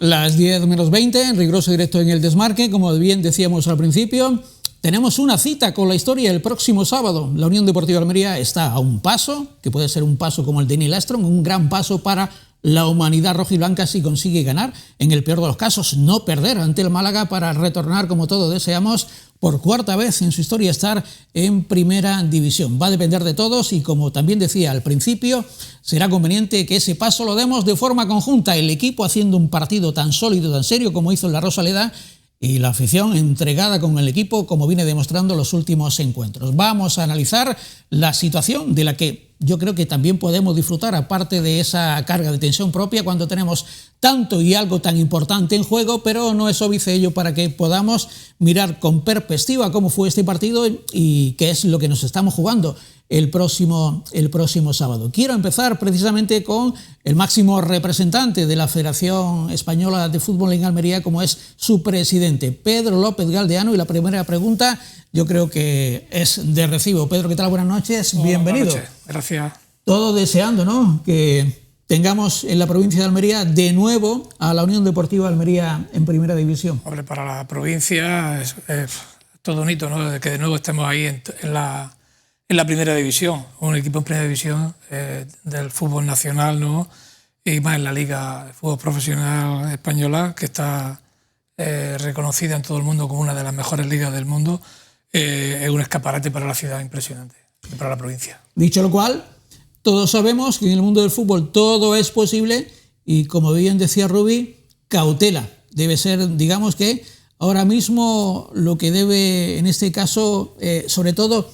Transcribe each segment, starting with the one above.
Las 10 menos 20, en riguroso directo en el Desmarque, como bien decíamos al principio. Tenemos una cita con la historia el próximo sábado. La Unión Deportiva Almería está a un paso, que puede ser un paso como el de Neil Armstrong, un gran paso para la humanidad rojiblanca si consigue ganar, en el peor de los casos, no perder ante el Málaga para retornar, como todos deseamos, por cuarta vez en su historia estar en primera división. Va a depender de todos y, como también decía al principio, será conveniente que ese paso lo demos de forma conjunta, el equipo haciendo un partido tan sólido, tan serio como hizo en la Rosaleda, y la afición entregada con el equipo, como viene demostrando los últimos encuentros. Vamos a analizar la situación de la que yo creo que también podemos disfrutar, aparte de esa carga de tensión propia, cuando tenemos tanto y algo tan importante en juego, pero no es óbice ello para que podamos mirar con perspectiva cómo fue este partido y qué es lo que nos estamos jugando el próximo sábado. Quiero empezar precisamente con el máximo representante de la Federación Española de Fútbol en Almería, como es su presidente, Pedro López Galdeano, y la primera pregunta yo creo que es de recibo. Pedro, ¿qué tal? Buenas noches, bienvenido. Buenas noches, gracias. Todo deseando, ¿no?, que tengamos en la provincia de Almería de nuevo a la Unión Deportiva Almería en primera división. Hombre, para la provincia es todo un hito, ¿no?, de que de nuevo estemos ahí en la primera división, un equipo en primera división del fútbol nacional, ¿no?, y más en la Liga de Fútbol Profesional Española, que está reconocida en todo el mundo como una de las mejores ligas del mundo. Es un escaparate para la ciudad impresionante y para la provincia. Dicho lo cual, todos sabemos que en el mundo del fútbol todo es posible y, como bien decía Rubi, cautela. Debe ser, digamos que ahora mismo lo que debe, en este caso, sobre todo,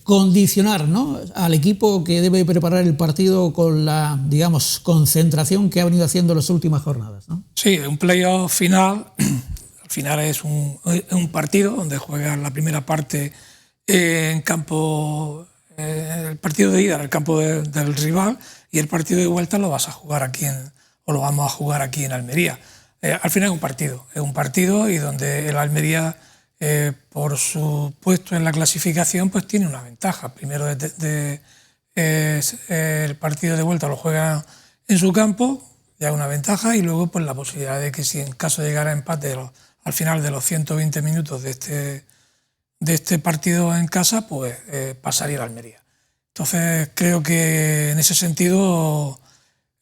condicionar, ¿no?, al equipo que debe preparar el partido con la, digamos, concentración que ha venido haciendo las últimas jornadas, ¿no? Sí, un playoff final. Al final es un partido donde juegas la primera parte en campo, el partido de ida en el campo del rival, y el partido de vuelta lo vas a jugar aquí lo vamos a jugar aquí en Almería. Al final es un partido y donde el Almería, por su puesto en la clasificación, pues tiene una ventaja. Primero el partido de vuelta lo juega en su campo, ya una ventaja, y luego pues la posibilidad de que, si en caso de llegar a empate al final de los 120 minutos de este partido en casa, pues pasaría a Almería. Entonces creo que en ese sentido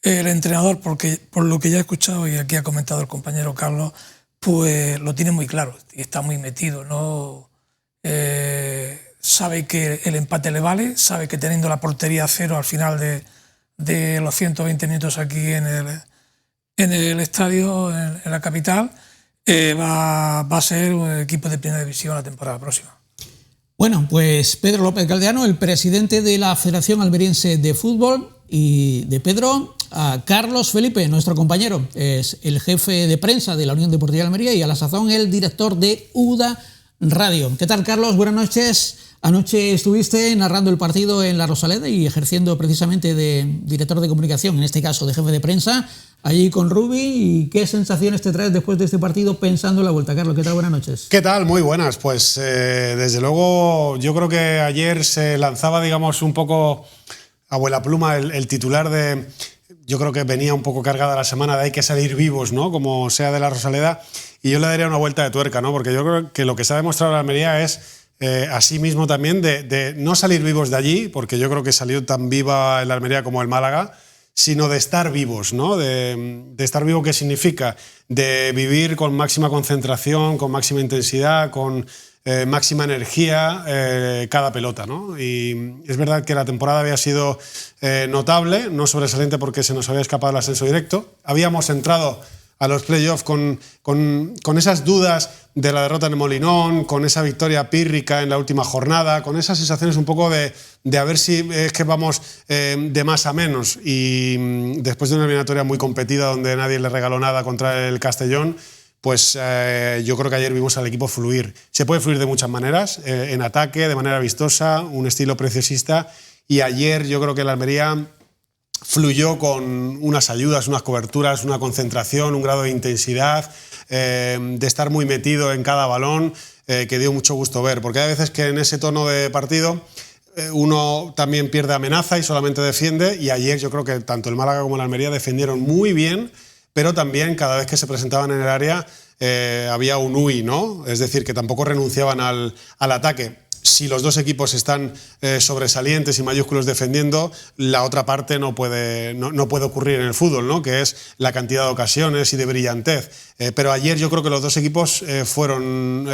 el entrenador, por lo que ya he escuchado y aquí ha comentado el compañero Carlos, pues lo tiene muy claro y está muy metido, ¿no? Sabe que el empate le vale, sabe que teniendo la portería a cero al final de los 120 minutos aquí en el estadio, en la capital, va a ser un equipo de primera división la temporada próxima. Bueno, pues Pedro López Galdeano, el presidente de la Federación Almeriense de Fútbol, y de Pedro a Carlos Felipe, nuestro compañero, es el jefe de prensa de la Unión Deportiva de Almería y a la sazón el director de UDA Radio. ¿Qué tal, Carlos? Buenas noches. Anoche estuviste narrando el partido en la Rosaleda y ejerciendo precisamente de director de comunicación, en este caso de jefe de prensa, allí con Rubi. ¿Y qué sensaciones te traes después de este partido pensando en la vuelta? Carlos, ¿qué tal? Buenas noches. ¿Qué tal? Muy buenas. Pues desde luego yo creo que ayer se lanzaba, digamos, un poco a vuela pluma el titular de... Yo creo que venía un poco cargada la semana de hay que salir vivos, ¿no?, como sea de la Rosaleda, y yo le daría una vuelta de tuerca, ¿no?, porque yo creo que lo que se ha demostrado en Almería es así mismo también de no salir vivos de allí, porque yo creo que salió tan viva el Almería como el Málaga, sino de estar vivos, ¿no? De estar vivo, ¿qué significa? De vivir con máxima concentración, con máxima intensidad, con máxima energía cada pelota, ¿no? Y es verdad que la temporada había sido notable, no sobresaliente porque se nos había escapado el ascenso directo. Habíamos entrado a los playoffs con esas dudas de la derrota en el Molinón, con esa victoria pírrica en la última jornada, con esas sensaciones un poco de a ver si es que vamos de más a menos. Y después de una eliminatoria muy competida donde nadie le regaló nada contra el Castellón, pues yo creo que ayer vimos al equipo fluir. Se puede fluir de muchas maneras, en ataque, de manera vistosa, un estilo preciosista, y ayer yo creo que el Almería fluyó con unas ayudas, unas coberturas, una concentración, un grado de intensidad, de estar muy metido en cada balón, que dio mucho gusto ver, porque hay veces que en ese tono de partido uno también pierde amenaza y solamente defiende, y ayer yo creo que tanto el Málaga como el Almería defendieron muy bien pero también cada vez que se presentaban en el área había un UI, ¿no? Es decir, que tampoco renunciaban al ataque. Si los dos equipos están sobresalientes y mayúsculos defendiendo, la otra parte no puede ocurrir en el fútbol, ¿no? Que es la cantidad de ocasiones y de brillantez. Pero ayer yo creo que los dos equipos fueron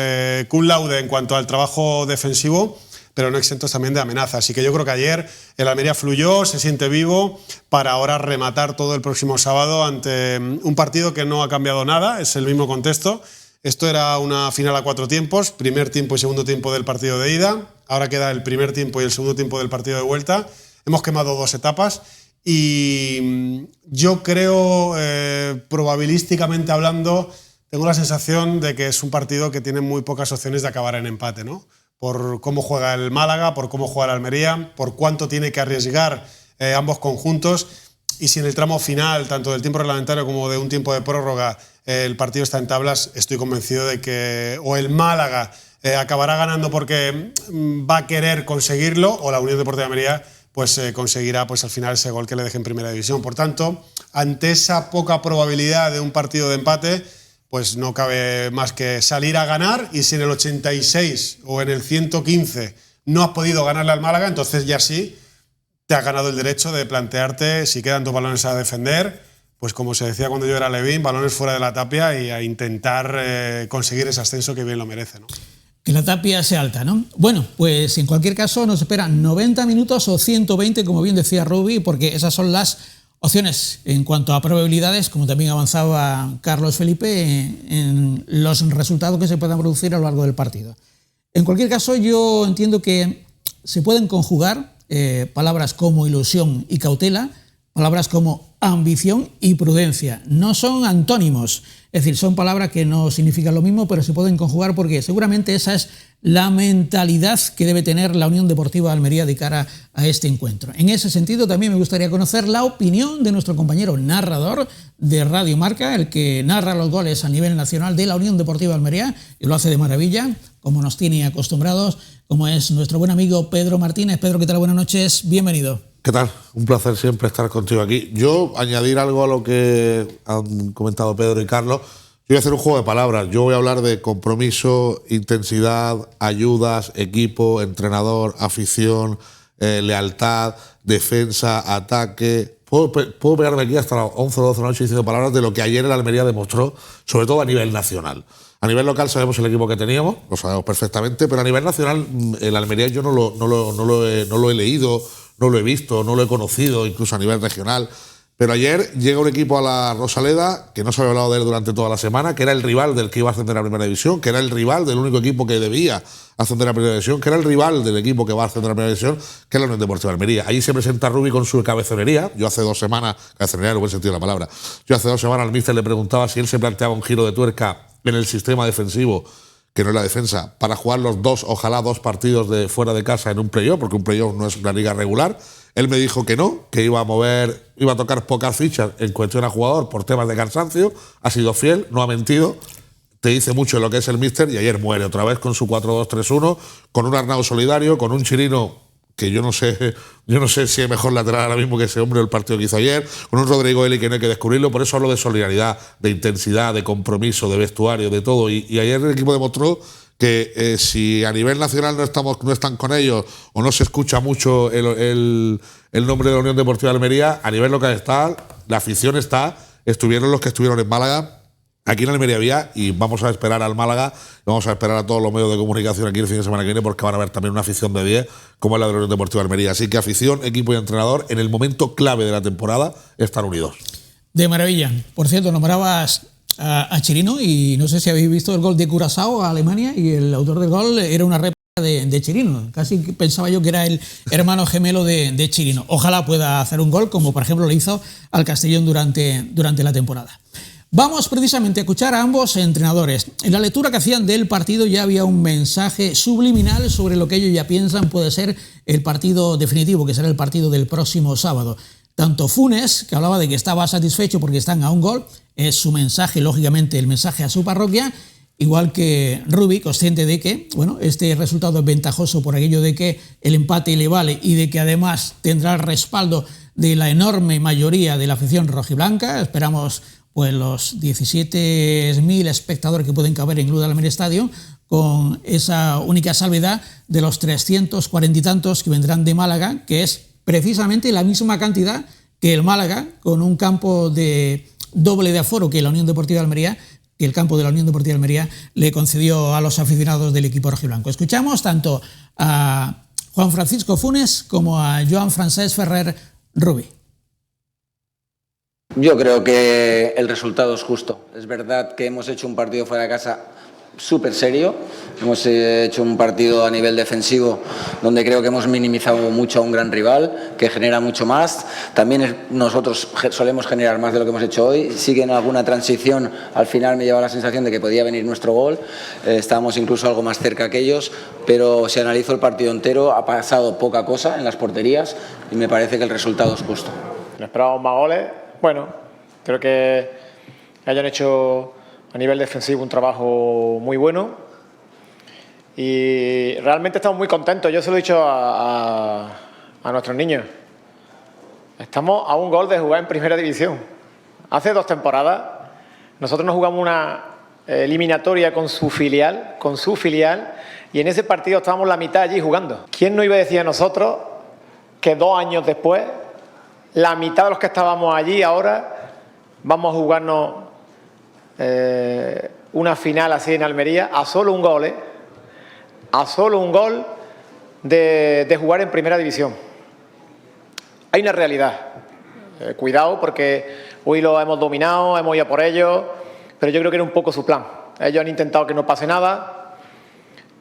cum laude en cuanto al trabajo defensivo, pero no exentos también de amenazas. Así que yo creo que ayer el Almería fluyó, se siente vivo para ahora rematar todo el próximo sábado ante un partido que no ha cambiado nada, es el mismo contexto. Esto era una final a 4 tiempos, primer tiempo y segundo tiempo del partido de ida. Ahora queda el primer tiempo y el segundo tiempo del partido de vuelta. Hemos quemado 2 etapas y yo creo, probabilísticamente hablando, tengo la sensación de que es un partido que tiene muy pocas opciones de acabar en empate, ¿no? Por cómo juega el Málaga, por cómo juega el Almería, por cuánto tiene que arriesgar ambos conjuntos. Y si en el tramo final, tanto del tiempo reglamentario como de un tiempo de prórroga, el partido está en tablas, estoy convencido de que o el Málaga acabará ganando porque va a querer conseguirlo, o la Unión Deportiva Almería pues conseguirá pues al final ese gol que le deje en primera división. Por tanto, ante esa poca probabilidad de un partido de empate, pues no cabe más que salir a ganar, y si en el 86 o en el 115 no has podido ganarle al Málaga, entonces ya sí te has ganado el derecho de plantearte, si quedan 2 balones a defender, pues como se decía cuando yo era Levín, balones fuera de la tapia y a intentar conseguir ese ascenso que bien lo merece, ¿no? Que la tapia sea alta, ¿no? Bueno, pues en cualquier caso nos esperan 90 minutos o 120, como bien decía Rubi, porque esas son las opciones en cuanto a probabilidades, como también avanzaba Carlos Felipe, en los resultados que se puedan producir a lo largo del partido. En cualquier caso, yo entiendo que se pueden conjugar palabras como ilusión y cautela, palabras como ambición y prudencia. No son antónimos, es decir, son palabras que no significan lo mismo, pero se pueden conjugar porque seguramente esa es la mentalidad que debe tener la Unión Deportiva Almería de cara a este encuentro. En ese sentido, también me gustaría conocer la opinión de nuestro compañero narrador de Radio Marca, el que narra los goles a nivel nacional de la Unión Deportiva Almería, y lo hace de maravilla, como nos tiene acostumbrados, como es nuestro buen amigo Pedro Martínez. Pedro, ¿qué tal? Buenas noches, bienvenido. ¿Qué tal? Un placer siempre estar contigo aquí. Yo, añadir algo a lo que han comentado Pedro y Carlos, yo voy a hacer un juego de palabras. Yo voy a hablar de compromiso, intensidad, ayudas, equipo, entrenador, afición, lealtad, defensa, ataque. Puedo pegarme aquí hasta las 11 o 12 de la noche diciendo palabras de lo que ayer el Almería demostró, sobre todo a nivel nacional. A nivel local sabemos el equipo que teníamos, lo sabemos perfectamente, pero a nivel nacional el Almería yo no lo he leído, no lo he visto, no lo he conocido, incluso a nivel regional. Pero ayer llega un equipo a la Rosaleda que no se había hablado de él durante toda la semana, que era el rival del que iba a ascender a Primera División, que era el rival del único equipo que debía ascender a Primera División, que era el rival del equipo que va a ascender a Primera División, que es la Unión Deportiva Almería. Allí se presenta Rubi con su cabezonería. Yo hace 2 semanas, cabezonería en el buen sentido de la palabra, yo hace 2 semanas al míster le preguntaba si él se planteaba un giro de tuerca en el sistema defensivo, que no es la defensa, para jugar ojalá dos partidos de fuera de casa en un playoff, porque un playoff no es una liga regular. Él me dijo que no, que iba a tocar pocas fichas en cuestión a jugador por temas de cansancio. Ha sido fiel, no ha mentido. Te dice mucho de lo que es el míster, y ayer muere otra vez con su 4-2-3-1, con un Arnau solidario, con un Chirino que yo no sé si es mejor lateral ahora mismo que ese hombre del partido que hizo ayer, con un Rodrigo Eli que no hay que descubrirlo. Por eso hablo de solidaridad, de intensidad, de compromiso, de vestuario, de todo. Y ayer el equipo demostró que si a nivel nacional no están con ellos, o no se escucha mucho el nombre de la Unión Deportiva de Almería, a nivel local está, la afición está, estuvieron los que estuvieron en Málaga. Aquí en Almería había, y vamos a esperar al Málaga, vamos a esperar a todos los medios de comunicación aquí el fin de semana que viene, porque van a ver también una afición de 10 como es la de la Unión Deportiva de Almería. Así que afición, equipo y entrenador en el momento clave de la temporada están unidos. De maravilla. Por cierto, nombrabas a Chirino, y no sé si habéis visto el gol de Curazao a Alemania, y el autor del gol era una réplica de Chirino. Casi pensaba yo que era el hermano gemelo de Chirino. Ojalá pueda hacer un gol, como por ejemplo lo hizo al Castellón durante la temporada. Vamos precisamente a escuchar a ambos entrenadores. En la lectura que hacían del partido ya había un mensaje subliminal sobre lo que ellos ya piensan puede ser el partido definitivo, que será el partido del próximo sábado. Tanto Funes, que hablaba de que estaba satisfecho porque están a un gol, es su mensaje, lógicamente el mensaje a su parroquia, igual que Rubi, consciente de que este resultado es ventajoso por aquello de que el empate le vale y de que además tendrá el respaldo de la enorme mayoría de la afición rojiblanca. Esperamos pues los 17.000 espectadores que pueden caber en Club de Almería Estadio, con esa única salvedad de los 340 y tantos que vendrán de Málaga, que es precisamente la misma cantidad que el Málaga, con un campo de doble de aforo que la Unión Deportiva de Almería, que el campo de la Unión Deportiva de Almería le concedió a los aficionados del equipo rojiblanco. Escuchamos tanto a Juan Francisco Funes como a Joan Francesc Ferrer Rubí. Yo creo que el resultado es justo. Es verdad que hemos hecho un partido fuera de casa súper serio. Hemos hecho un partido a nivel defensivo donde creo que hemos minimizado mucho a un gran rival que genera mucho más. También nosotros solemos generar más de lo que hemos hecho hoy. Sí que en alguna transición al final me lleva la sensación de que podía venir nuestro gol. Estábamos incluso algo más cerca que ellos, pero si analizo el partido entero ha pasado poca cosa en las porterías y me parece que el resultado es justo. No esperábamos más goles. Bueno, creo que hayan hecho a nivel defensivo un trabajo muy bueno y realmente estamos muy contentos. Yo se lo he dicho a nuestros niños. Estamos a un gol de jugar en primera división. Hace 2 temporadas nosotros nos jugamos una eliminatoria con su filial y en ese partido estábamos la mitad allí jugando. ¿Quién nos iba a decir a nosotros que 2 años después la mitad de los que estábamos allí ahora vamos a jugarnos una final así en Almería a solo un gol, a solo un gol de jugar en primera división? Hay una realidad. Cuidado porque hoy lo hemos dominado, hemos ido por ellos, pero yo creo que era un poco su plan. Ellos han intentado que no pase nada.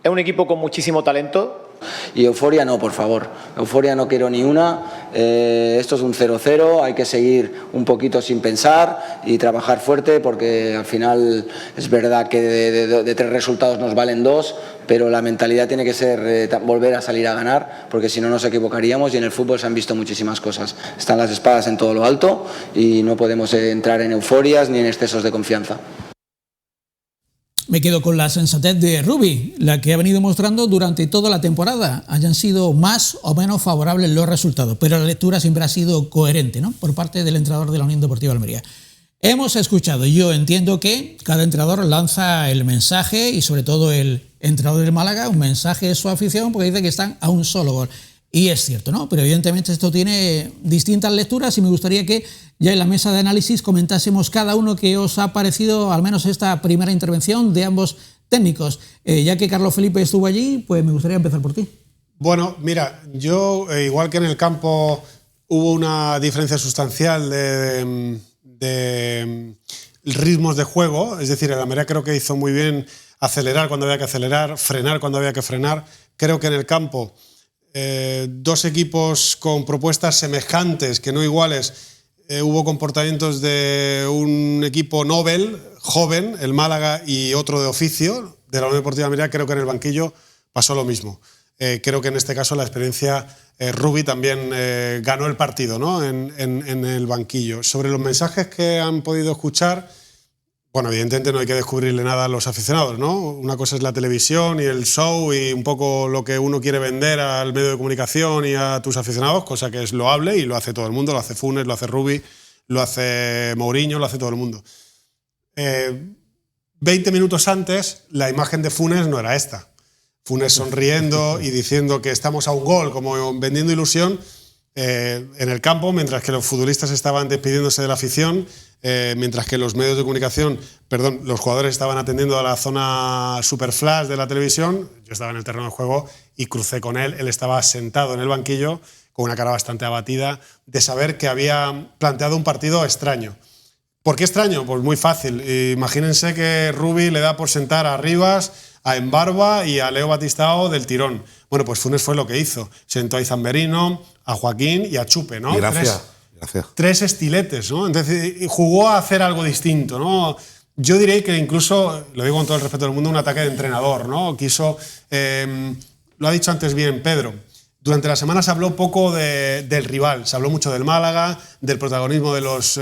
Es un equipo con muchísimo talento. Y euforia no, por favor. Euforia no quiero ni una. Esto es un 0-0, hay que seguir un poquito sin pensar y trabajar fuerte porque al final es verdad que de 3 resultados nos valen 2, pero la mentalidad tiene que ser volver a salir a ganar porque si no nos equivocaríamos y en el fútbol se han visto muchísimas cosas. Están las espadas en todo lo alto y no podemos entrar en euforias ni en excesos de confianza. Me quedo con la sensatez de Rubí, la que ha venido mostrando durante toda la temporada. Hayan sido más o menos favorables los resultados, pero la lectura siempre ha sido coherente, ¿no?, por parte del entrenador de la Unión Deportiva de Almería. Hemos escuchado, yo entiendo que cada entrenador lanza el mensaje y sobre todo el entrenador del Málaga, un mensaje de su afición porque dice que están a un solo gol. Y es cierto, ¿no? Pero evidentemente esto tiene distintas lecturas y me gustaría que ya en la mesa de análisis comentásemos cada uno que os ha parecido al menos esta primera intervención de ambos técnicos. Ya que Carlos Felipe estuvo allí, pues me gustaría empezar por ti. Bueno, mira, yo, igual que en el campo hubo una diferencia sustancial de ritmos de juego, es decir, el Almería creo que hizo muy bien acelerar cuando había que acelerar, frenar cuando había que frenar. Creo que en el campo 2 equipos con propuestas semejantes, que no iguales. Hubo comportamientos de un equipo Nobel, joven, el Málaga, y otro de oficio, de la Unión Deportiva de Almería. Creo que en el banquillo pasó lo mismo. Creo que en este caso la experiencia Rubí también ganó el partido, ¿no?, en el banquillo. Sobre los mensajes que han podido escuchar, bueno, evidentemente no hay que descubrirle nada a los aficionados, ¿no? Una cosa es la televisión y el show y un poco lo que uno quiere vender al medio de comunicación y a tus aficionados, cosa que es loable y lo hace todo el mundo, lo hace Funes, lo hace Rubí, lo hace Mourinho, lo hace todo el mundo. 20 minutos antes, la imagen de Funes no era esta. Funes sonriendo y diciendo que estamos a un gol, como vendiendo ilusión en el campo, mientras que los futbolistas estaban despidiéndose de la afición, mientras que los medios de comunicación, los jugadores estaban atendiendo a la zona super flash de la televisión. Yo estaba en el terreno de juego y crucé con él. Él estaba sentado en el banquillo con una cara bastante abatida de saber que había planteado un partido extraño. ¿Por qué extraño? Pues muy fácil. Imagínense que Rubí le da por sentar a Rivas, a Embarba y a Leo Batistao del tirón. Bueno, pues Funes fue lo que hizo. Sentó a Izamberino, a Joaquín y a Chupe, ¿no? Gracias. 3 estiletes, ¿no? Entonces jugó a hacer algo distinto, ¿no? Yo diría que incluso, lo digo con todo el respeto del mundo, un ataque de entrenador, ¿no? Quiso, lo ha dicho antes bien Pedro, durante la semana se habló poco del rival, se habló mucho del Málaga, del protagonismo de los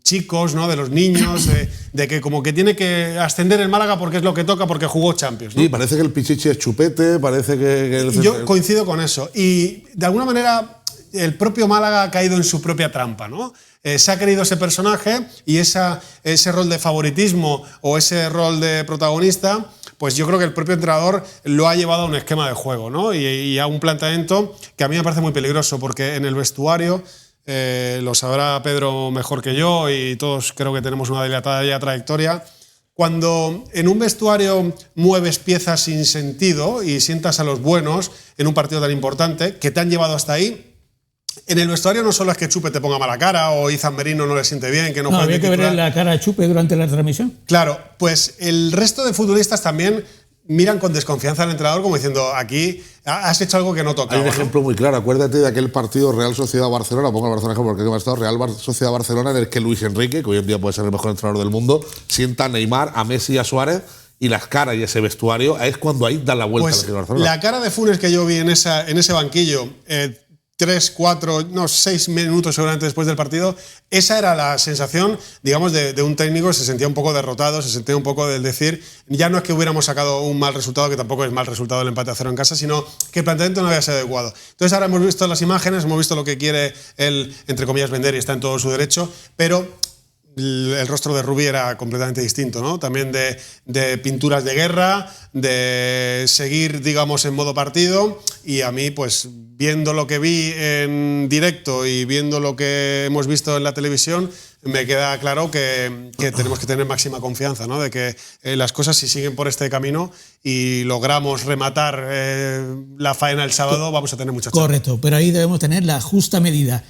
chicos, ¿no?, de los niños, de que como que tiene que ascender el Málaga porque es lo que toca, porque jugó Champions, ¿no? Sí, parece que el Pichichi es Chupete, parece que Yo coincido con eso. Y de alguna manera el propio Málaga ha caído en su propia trampa, ¿no? se ha querido ese personaje y ese rol de favoritismo o ese rol de protagonista, pues yo creo que el propio entrenador lo ha llevado a un esquema de juego, ¿no? y a un planteamiento que a mí me parece muy peligroso, porque en el vestuario, lo sabrá Pedro mejor que yo y todos creo que tenemos una dilatada ya trayectoria, cuando en un vestuario mueves piezas sin sentido y sientas a los buenos en un partido tan importante que te han llevado hasta ahí, en el vestuario no solo es que Chupe te ponga mala cara o Izan Merino no le siente bien, que no juegue había que ver la cara a Chupe durante la transmisión. Claro, pues el resto de futbolistas también miran con desconfianza al entrenador como diciendo, aquí has hecho algo que no tocaba. Hay un ejemplo muy claro, acuérdate de aquel partido Real Sociedad-Barcelona, pongo el Barcelona ejemplo porque ha estado Real Sociedad-Barcelona, en el que Luis Enrique, que hoy en día puede ser el mejor entrenador del mundo, sienta a Neymar, a Messi y a Suárez, y las caras y ese vestuario, es cuando ahí dan la vuelta pues al Barcelona. La cara de Funes que yo vi en ese banquillo, 3, 4, 6 minutos seguramente después del partido, esa era la sensación, digamos, de un técnico que se sentía un poco derrotado, se sentía un poco del decir, ya no es que hubiéramos sacado un mal resultado, que tampoco es mal resultado el empate a 0 en casa, sino que el planteamiento no había sido adecuado. Entonces ahora hemos visto las imágenes, hemos visto lo que quiere él, entre comillas, vender y está en todo su derecho, pero el rostro de Rubí era completamente distinto, ¿no? También de pinturas de guerra, de seguir, digamos, en modo partido, y a mí, pues, viendo lo que vi en directo y viendo lo que hemos visto en la televisión, me queda claro que tenemos que tener máxima confianza, ¿no? De que las cosas, si siguen por este camino y logramos rematar la faena el sábado, vamos a tener mucha chance. Correcto, pero ahí debemos tener la justa medida.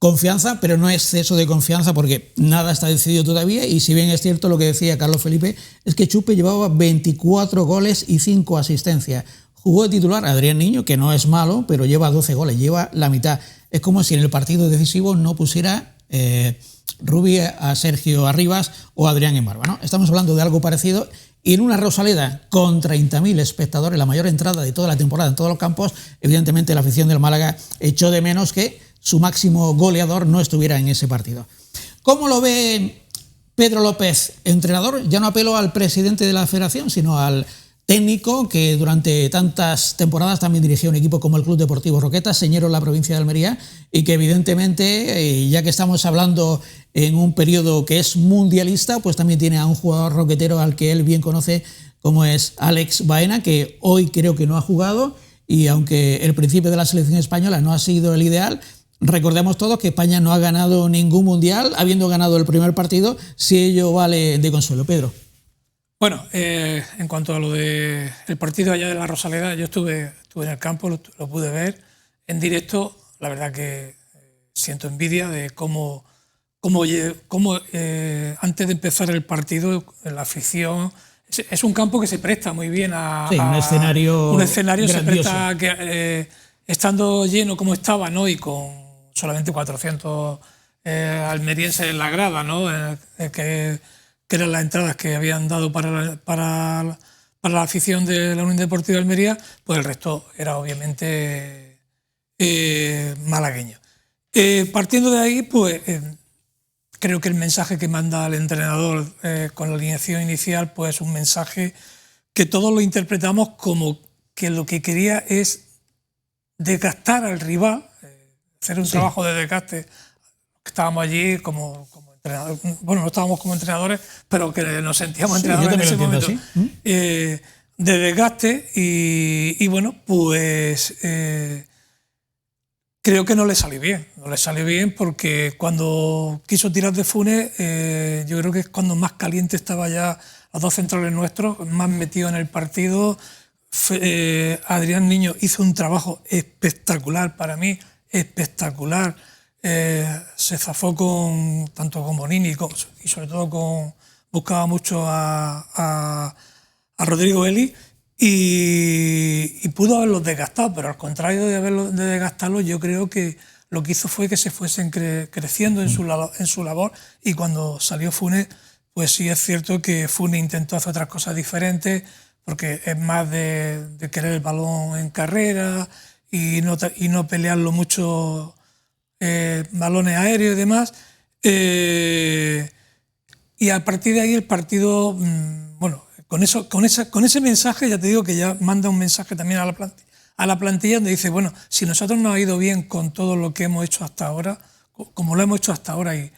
Confianza, pero no exceso de confianza, porque nada está decidido todavía, y si bien es cierto lo que decía Carlos Felipe, es que Chupe llevaba 24 goles y 5 asistencias. Jugó de titular Adrián Niño, que no es malo, pero lleva 12 goles, lleva la mitad. Es como si en el partido decisivo no pusiera Rubí a Sergio Arribas o Adrián en barba, ¿no? Estamos hablando de algo parecido, y en una Rosaleda con 30.000 espectadores, la mayor entrada de toda la temporada en todos los campos, evidentemente la afición del Málaga echó de menos que su máximo goleador no estuviera en ese partido. ¿Cómo lo ve Pedro López, entrenador? Ya no apelo al presidente de la federación, sino al técnico que durante tantas temporadas también dirigió un equipo como el Club Deportivo Roquetas, señero en la provincia de Almería, y que evidentemente, ya que estamos hablando en un periodo que es mundialista, pues también tiene a un jugador roquetero al que él bien conoce, como es Alex Baena, que hoy creo que no ha jugado, y aunque el principio de la selección española no ha sido el ideal, recordemos todos que España no ha ganado ningún mundial, habiendo ganado el primer partido, si ello vale de consuelo. Pedro. Bueno, en cuanto a lo del partido allá de la Rosaleda, yo estuve en el campo, lo pude ver en directo. La verdad que siento envidia de cómo antes de empezar el partido, la afición... Es un campo que se presta muy bien a un escenario grandioso. Se presta a que, estando lleno como estaba, ¿no? Y con solamente 400 almerienses en la grada, ¿no? Que eran las entradas que habían dado para la afición de la Unión Deportiva de Almería, pues el resto era obviamente malagueño. Partiendo de ahí, pues creo que el mensaje que manda el entrenador con la alineación inicial, pues es un mensaje que todos lo interpretamos como que lo que quería es desgastar al rival, hacer un trabajo de desgaste. Estábamos allí como entrenadores, bueno, no estábamos como entrenadores, pero que nos sentíamos entrenadores en ese momento, de desgaste, y bueno, pues creo que no le salió bien. No le salió bien porque cuando quiso tirar de Funes, yo creo que es cuando más caliente estaba ya los dos centrales nuestros, más metidos en el partido. Adrián Niño hizo un trabajo espectacular para mí, espectacular. Se zafó tanto con Bonini y sobre todo buscaba mucho a Rodrigo Eli y pudo haberlos desgastado, pero al contrario de desgastarlos, yo creo que lo que hizo fue que se fuesen creciendo en su labor, y cuando salió Funes, pues sí es cierto que Funes intentó hacer otras cosas diferentes, porque es más de querer el balón en carrera y no pelearlo mucho, balones aéreos y demás. Y a partir de ahí el partido, bueno, con ese mensaje ya te digo que ya manda un mensaje también a la plantilla donde dice, bueno, si nosotros nos ha ido bien con todo lo que hemos hecho hasta ahora, como lo hemos hecho hasta ahora y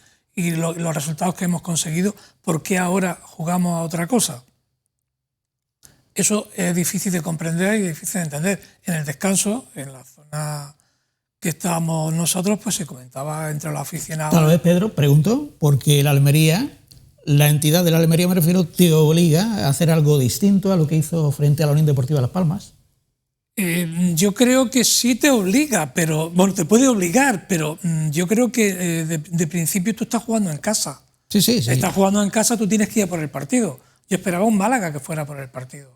los resultados que hemos conseguido, ¿por qué ahora jugamos a otra cosa? Eso es difícil de comprender y difícil de entender. En el descanso, en la zona que estábamos nosotros, pues se comentaba entre los aficionados. Tal vez, Pedro, pregunto, porque la Almería, la entidad de la Almería, me refiero, te obliga a hacer algo distinto a lo que hizo frente a la Unión Deportiva Las Palmas. Yo creo que sí te obliga, pero bueno, te puede obligar, pero yo creo que de principio tú estás jugando en casa. Sí. Estás jugando en casa, tú tienes que ir a por el partido. Yo esperaba un Málaga que fuera por el partido.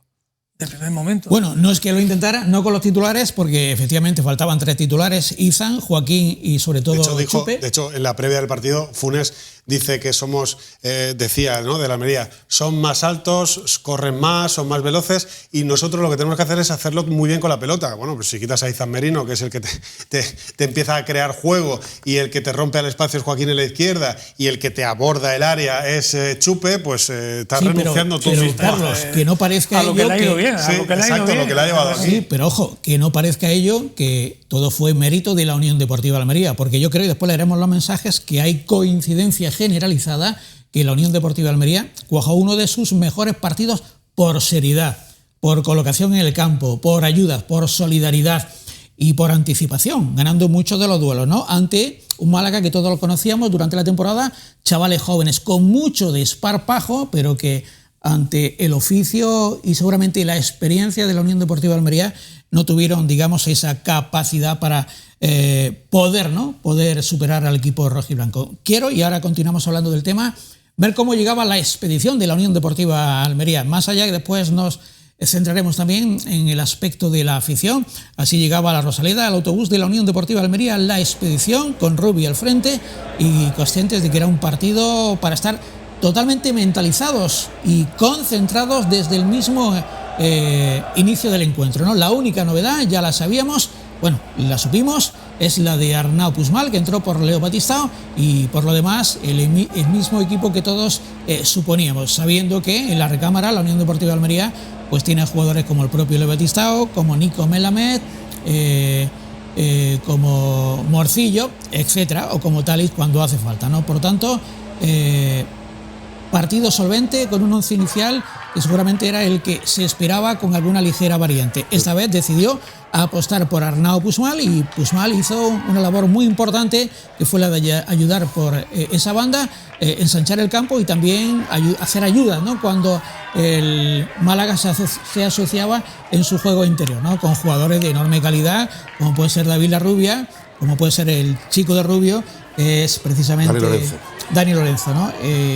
De primer momento. Bueno, no es que lo intentara, no con los titulares, porque efectivamente faltaban 3 titulares, Izan, Joaquín y sobre todo Chupe. De hecho, en la previa del partido, Funes dice que somos, decía, ¿no?, de la Almería, son más altos, corren más, son más veloces, y nosotros lo que tenemos que hacer es hacerlo muy bien con la pelota. Bueno, pues si quitas a Izan Merino, que es el que te empieza a crear juego, y el que te rompe al espacio es Joaquín en la izquierda, y el que te aborda el área es Chupe, pues estás renunciando tú mismo. Carlos, que no parezca a lo que le ha ido bien. Sí, exacto, lo que le ha llevado aquí. Sí, pero ojo, que no parezca ello que todo fue mérito de la Unión Deportiva Almería, porque yo creo, y después leeremos los mensajes, que hay coincidencia generalizada que la Unión Deportiva Almería cuajó uno de sus mejores partidos por seriedad, por colocación en el campo, por ayudas, por solidaridad y por anticipación, ganando muchos de los duelos, ¿no? Ante un Málaga que todos lo conocíamos durante la temporada, chavales jóvenes con mucho desparpajo, pero que ante el oficio y seguramente la experiencia de la Unión Deportiva Almería no tuvieron, digamos, esa capacidad para poder superar al equipo rojiblanco. Quiero, y ahora continuamos hablando del tema, ver cómo llegaba la expedición de la Unión Deportiva Almería, más allá que después nos centraremos también en el aspecto de la afición. Así llegaba la Rosaleda, al autobús de la Unión Deportiva Almería, la expedición con Rubi al frente y conscientes de que era un partido para estar totalmente mentalizados y concentrados desde el mismo inicio del encuentro, ¿no? La única novedad, ya la sabíamos, bueno, la supimos, es la de Arnau Puigmal, que entró por Leo Batistao, y por lo demás el mismo equipo que todos suponíamos, sabiendo que en la recámara la Unión Deportiva Almería pues tiene jugadores como el propio Leo Batistao, como Nico Melamed, como Morcillo, etcétera, o como Talis cuando hace falta, ¿no? Por tanto, partido solvente con un once inicial que seguramente era el que se esperaba con alguna ligera variante. Esta vez decidió apostar por Arnau Puigmal y Puigmal hizo una labor muy importante que fue la de ayudar por esa banda, ensanchar el campo y también hacer ayuda, ¿no?, cuando el Málaga se asociaba en su juego interior, ¿no?, con jugadores de enorme calidad como puede ser David Larrubia, como puede ser el chico de Rubio, que es precisamente Dani Lorenzo, ¿no?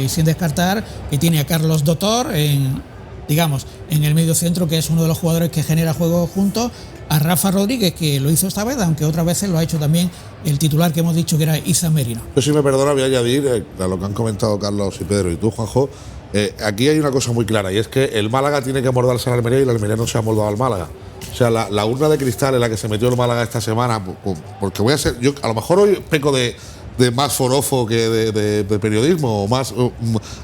Sin descartar que tiene a Carlos Dotor en el medio centro, que es uno de los jugadores que genera juego junto a Rafa Rodríguez, que lo hizo esta vez, aunque otras veces lo ha hecho también el titular que hemos dicho que era Izan Merino. Yo, si me perdona, voy a añadir a lo que han comentado Carlos y Pedro y tú, Juanjo. Aquí hay una cosa muy clara, y es que el Málaga tiene que amoldarse a la Almería y la Almería no se ha moldado al Málaga. O sea, la urna de cristal en la que se metió el Málaga esta semana, porque yo a lo mejor hoy peco de más forofo que de periodismo, o más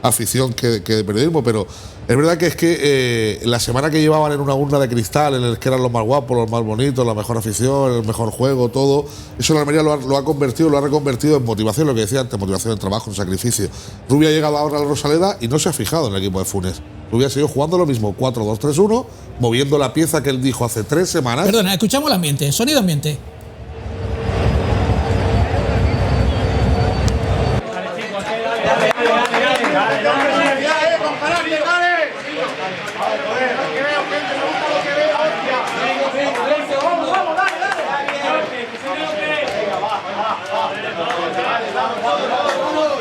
afición que de periodismo, pero es verdad que es que la semana que llevaban en una urna de cristal, en el que eran los más guapos, los más bonitos, la mejor afición, el mejor juego, todo, eso la Almería lo ha reconvertido en motivación, lo que decía antes, motivación en trabajo, en sacrificio. Rubia ha llegado ahora a la Rosaleda y no se ha fijado en el equipo de Funes. Rubia ha seguido jugando lo mismo, 4-2-3-1, moviendo la pieza que él dijo hace 3 semanas. Perdona, escuchamos el ambiente, sonido ambiente.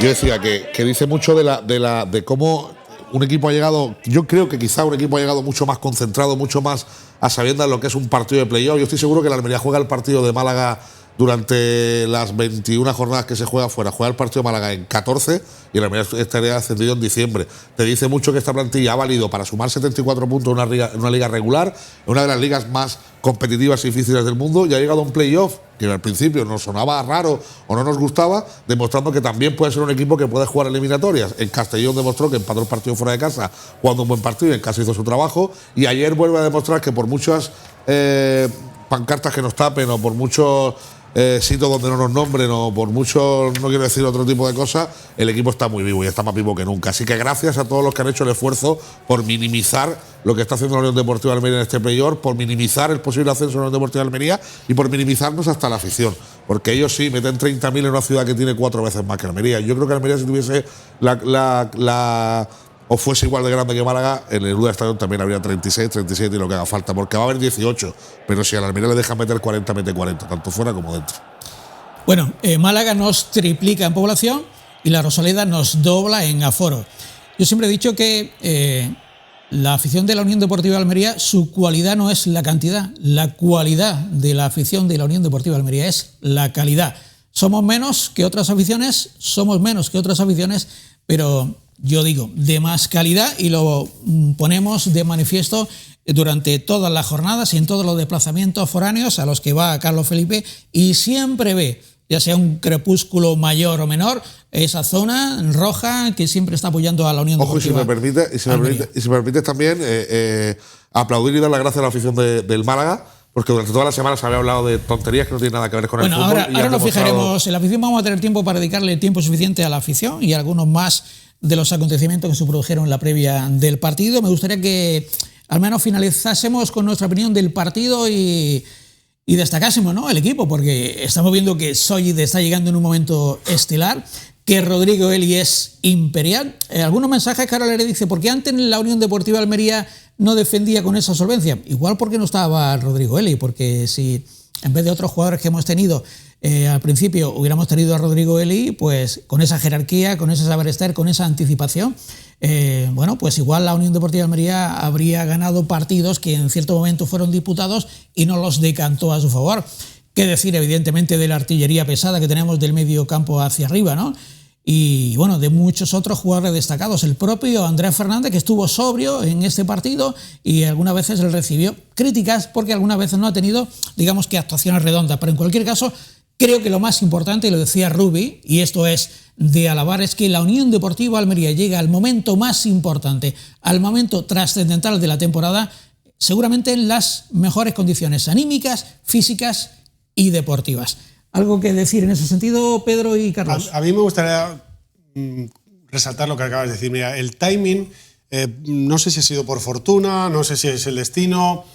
Yo decía que dice mucho de cómo un equipo ha llegado. Yo creo que quizá un equipo ha llegado mucho más concentrado, mucho más a sabiendas de lo que es un partido de playoff. Yo estoy seguro que la Almería juega el partido de Málaga durante las 21 jornadas que se juega fuera, juega el partido de Málaga en 14 y el Almería estaría ascendido en diciembre. Te dice mucho que esta plantilla ha valido para sumar 74 puntos en una liga regular, en una de las ligas más competitivas y difíciles del mundo, y ha llegado a un playoff que al principio nos sonaba raro o no nos gustaba, demostrando que también puede ser un equipo que puede jugar eliminatorias. En Castellón demostró que empató el partido fuera de casa, jugando un buen partido, y en casa hizo su trabajo, y ayer vuelve a demostrar que por muchas pancartas que nos tapen o por muchos sitios donde no nos nombren o por mucho, no quiero decir otro tipo de cosas, el equipo está muy vivo y está más vivo que nunca. Así que gracias a todos los que han hecho el esfuerzo por minimizar lo que está haciendo la Unión Deportiva Almería en este playoff, por minimizar el posible ascenso de la Unión Deportiva Almería y por minimizarnos hasta la afición. Porque ellos sí meten 30.000 en una ciudad que tiene 4 veces más que Almería. Yo creo que Almería, si tuviese o fuese igual de grande que Málaga, en el Luda Estadio también habría 36, 37 y lo que haga falta, porque va a haber 18, pero si a la Almería le dejan meter 40, mete 40, tanto fuera como dentro. Bueno, Málaga nos triplica en población y la Rosaleda nos dobla en aforo. Yo siempre he dicho que la afición de la Unión Deportiva de Almería, su cualidad no es la cantidad, la cualidad de la afición de la Unión Deportiva de Almería es la calidad. Somos menos que otras aficiones, pero yo digo, de más calidad, y lo ponemos de manifiesto durante todas las jornadas y en todos los desplazamientos foráneos a los que va Carlos Felipe, y siempre ve, ya sea un crepúsculo mayor o menor, esa zona roja que siempre está apoyando a la Unión Deportiva. Ojo, y si me permites también aplaudir y dar las gracias a la afición del Málaga, porque durante toda la semana se había hablado de tonterías que no tienen nada que ver con el fútbol. Ahora nos fijaremos en la afición, vamos a tener tiempo para dedicarle tiempo suficiente a la afición y algunos más de los acontecimientos que se produjeron en la previa del partido. Me gustaría que al menos finalizásemos con nuestra opinión del partido y destacásemos, ¿no?, el equipo, porque estamos viendo que Sóllide está llegando en un momento estelar, que Rodrigo Eli es imperial. Algunos mensajes que ahora le dice, ¿por qué antes la Unión Deportiva Almería no defendía con esa solvencia? Igual porque no estaba Rodrigo Eli, porque si en vez de otros jugadores que hemos tenido al principio hubiéramos tenido a Rodrigo Eli, pues con esa jerarquía, con ese saber estar, con esa anticipación, bueno, pues igual la Unión Deportiva Almería habría ganado partidos que en cierto momento fueron disputados y no los decantó a su favor. Qué decir, evidentemente, de la artillería pesada que tenemos del medio campo hacia arriba, ¿no? Y bueno, de muchos otros jugadores destacados. El propio Andrés Fernández, que estuvo sobrio en este partido y algunas veces él recibió críticas porque algunas veces no ha tenido, digamos que, actuaciones redondas. Pero en cualquier caso, creo que lo más importante, y lo decía Rubi, y esto es de alabar, es que la Unión Deportiva Almería llega al momento más importante, al momento trascendental de la temporada, seguramente en las mejores condiciones anímicas, físicas y deportivas. ¿Algo que decir en ese sentido, Pedro y Carlos? A mí me gustaría resaltar lo que acabas de decir. Mira, el timing, no sé si ha sido por fortuna, no sé si es el destino,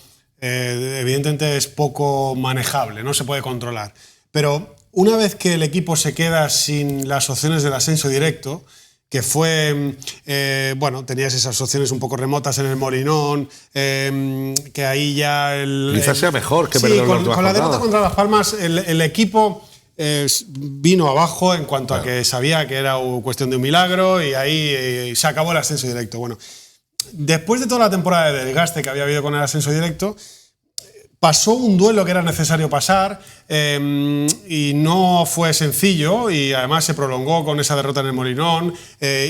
evidentemente es poco manejable, no se puede controlar. Pero una vez que el equipo se queda sin las opciones del ascenso directo, que fue, bueno, tenías esas opciones un poco remotas en el Molinón, que ahí ya... Quizás sea mejor que perder con la derrota contra Las Palmas, el equipo vino abajo en cuanto a que sabía que era cuestión de un milagro y ahí se acabó el ascenso directo. Bueno, después de toda la temporada de desgaste que había habido con el ascenso directo, pasó un duelo que era necesario pasar y no fue sencillo y además se prolongó con esa derrota en el Molinón.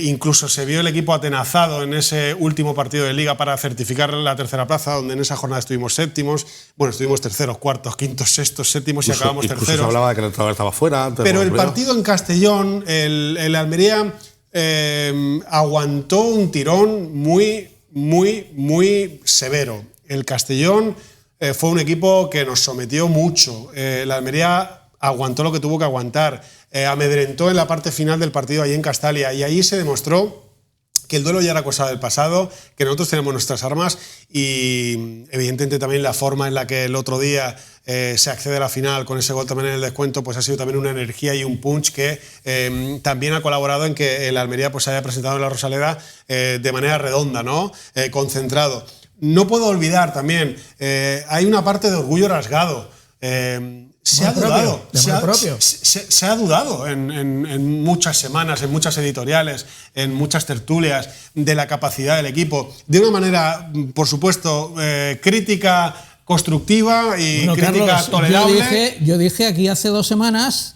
Incluso se vio el equipo atenazado en ese último partido de Liga para certificar la tercera plaza, donde en esa jornada estuvimos séptimos. Bueno, estuvimos terceros, cuartos, quintos, sextos, séptimos y acabamos terceros. Incluso se hablaba de que el entrenador estaba fuera. Pero el partido en Castellón, el Almería aguantó un tirón muy severo. El Castellón fue un equipo que nos sometió mucho. La Almería aguantó lo que tuvo que aguantar. Amedrentó en la parte final del partido allí en Castalia. Y ahí se demostró que el duelo ya era cosa del pasado, que nosotros tenemos nuestras armas y evidentemente también la forma en la que el otro día se accede a la final con ese gol también en el descuento, pues ha sido también una energía y un punch que también ha colaborado en que el Almería pues, se haya presentado en la Rosaleda de manera redonda, ¿no? Concentrado. No puedo olvidar también, hay una parte de orgullo rasgado. Se ha dudado en muchas semanas, en muchas editoriales, en muchas tertulias de la capacidad del equipo. De una manera, por supuesto, crítica, constructiva y crítica, Carlos, tolerable. Yo dije aquí hace 2 semanas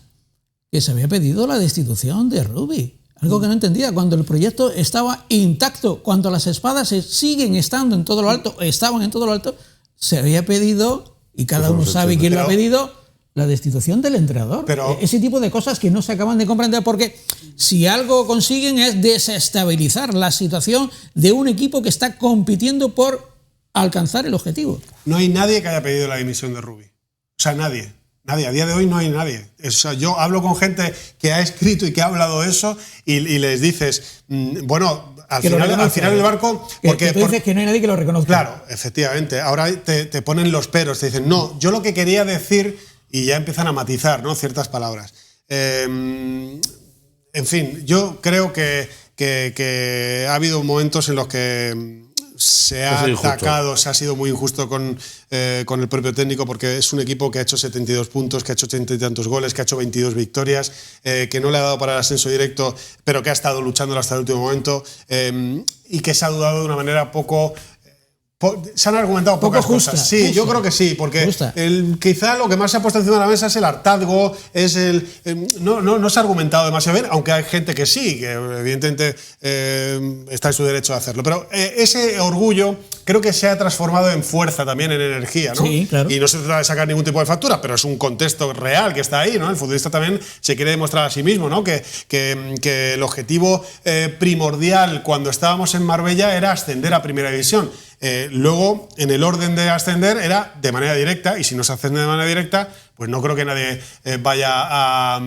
que se había pedido la destitución de Rubi. Algo que no entendía, cuando el proyecto estaba intacto, cuando las espadas siguen estando en todo lo alto, estaban en todo lo alto, se había pedido, y cada uno sabe quién lo ha pedido, la destitución del entrenador. Pero ese tipo de cosas que no se acaban de comprender, porque si algo consiguen es desestabilizar la situación de un equipo que está compitiendo por alcanzar el objetivo. No hay nadie que haya pedido la dimisión de Rubi. O sea, nadie. Nadie, a día de hoy no hay nadie. O sea, yo hablo con gente que ha escrito y que ha hablado eso y les dices, bueno, al final el barco... Porque tú dices que no hay nadie que lo reconozca. Claro, efectivamente. Ahora te ponen los peros, te dicen, no, yo lo que quería decir, y ya empiezan a matizar, ¿no?, ciertas palabras. En fin, yo creo que ha habido momentos en los que se ha atacado, se ha sido muy injusto con el propio técnico, porque es un equipo que ha hecho 72 puntos, que ha hecho 80 y tantos goles, que ha hecho 22 victorias, que no le ha dado para el ascenso directo, pero que ha estado luchando hasta el último momento, y que se ha dudado de una manera poco... Se han argumentado pocas cosas. Sí, yo creo que sí, porque quizá lo que más se ha puesto encima de la mesa es el hartazgo, no se ha argumentado demasiado bien, aunque hay gente que sí, que evidentemente está en su derecho de hacerlo. Pero ese orgullo creo que se ha transformado en fuerza también, en energía, ¿no? Sí, claro. Y no se trata de sacar ningún tipo de factura, pero es un contexto real que está ahí, ¿no? El futbolista también se quiere demostrar a sí mismo, ¿no? Que el objetivo primordial cuando estábamos en Marbella era ascender a Primera División. Luego, en el orden de ascender, era de manera directa, y si no se asciende de manera directa, pues no creo que nadie vaya a...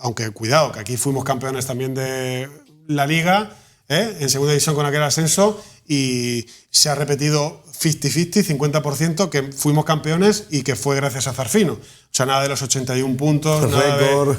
Aunque cuidado, que aquí fuimos campeones también de la Liga, en segunda división con aquel ascenso, y se ha repetido 50-50, 50%, que fuimos campeones y que fue gracias a Zarfino. O sea, nada de los 81 puntos, nada de...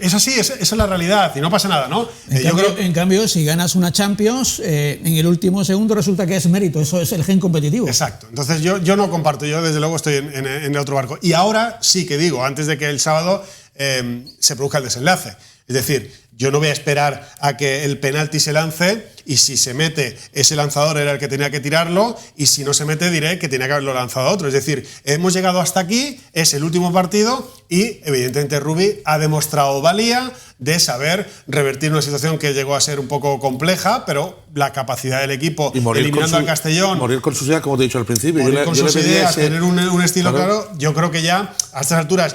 Es así, esa es la realidad, y no pasa nada, ¿no? En cambio, si ganas una Champions, en el último segundo resulta que es mérito, eso es el gen competitivo. Exacto. Entonces yo no comparto, yo desde luego estoy en el otro barco. Y ahora sí que digo, antes de que el sábado se produzca el desenlace. Es decir, yo no voy a esperar a que el penalti se lance y si se mete, ese lanzador era el que tenía que tirarlo, y si no se mete diré que tenía que haberlo lanzado a otro. Es decir, hemos llegado hasta aquí, es el último partido y evidentemente Rubi ha demostrado valía de saber revertir una situación que llegó a ser un poco compleja, pero la capacidad del equipo eliminando al Castellón... Morir con sus ideas, como te he dicho al principio. Morir con sus ideas, tener un estilo claro, yo creo que ya a estas alturas...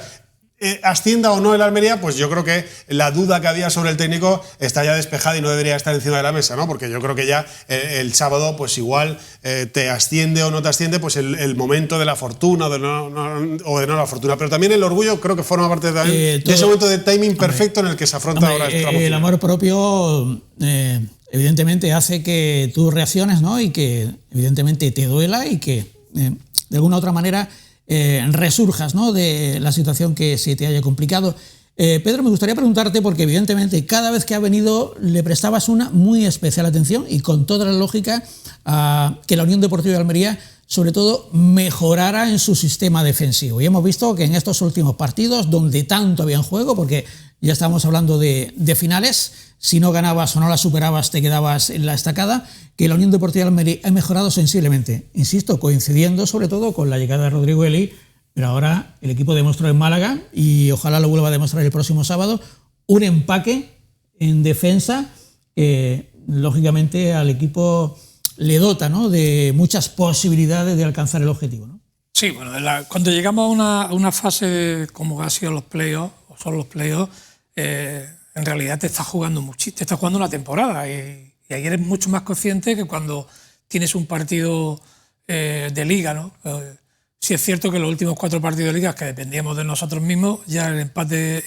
ascienda o no el Almería, pues yo creo que la duda que había sobre el técnico está ya despejada y no debería estar encima de la mesa, ¿no? Porque yo creo que ya el sábado, pues igual te asciende o no te asciende, pues el momento de la fortuna o de no la fortuna. Pero también el orgullo creo que forma parte también de ese momento de timing perfecto en el que se afronta ahora el tramo. El amor propio evidentemente hace que tú reacciones, ¿no? Y que evidentemente te duela y que de alguna u otra manera resurjas, ¿no?, de la situación que se te haya complicado. Pedro, me gustaría preguntarte, porque evidentemente cada vez que ha venido le prestabas una muy especial atención y con toda la lógica a que la Unión Deportiva de Almería sobre todo mejorara en su sistema defensivo. Y hemos visto que en estos últimos partidos, donde tanto había en juego, porque ya estábamos hablando de finales, si no ganabas o no la superabas te quedabas en la estacada, que la Unión Deportiva de Almería ha mejorado sensiblemente. Insisto, coincidiendo sobre todo con la llegada de Rodrigo Eli, pero ahora el equipo demostró en Málaga, y ojalá lo vuelva a demostrar el próximo sábado, un empaque en defensa que lógicamente al equipo le dota, ¿no?, de muchas posibilidades de alcanzar el objetivo, ¿no? Sí, bueno, cuando llegamos a una fase como ha sido los playoffs, o son los playoffs, en realidad te estás jugando muchísimo, te estás jugando una temporada, y ahí eres mucho más consciente que cuando tienes un partido de liga, ¿no? Sí es cierto que los últimos 4 partidos de liga, que dependíamos de nosotros mismos, ya el empate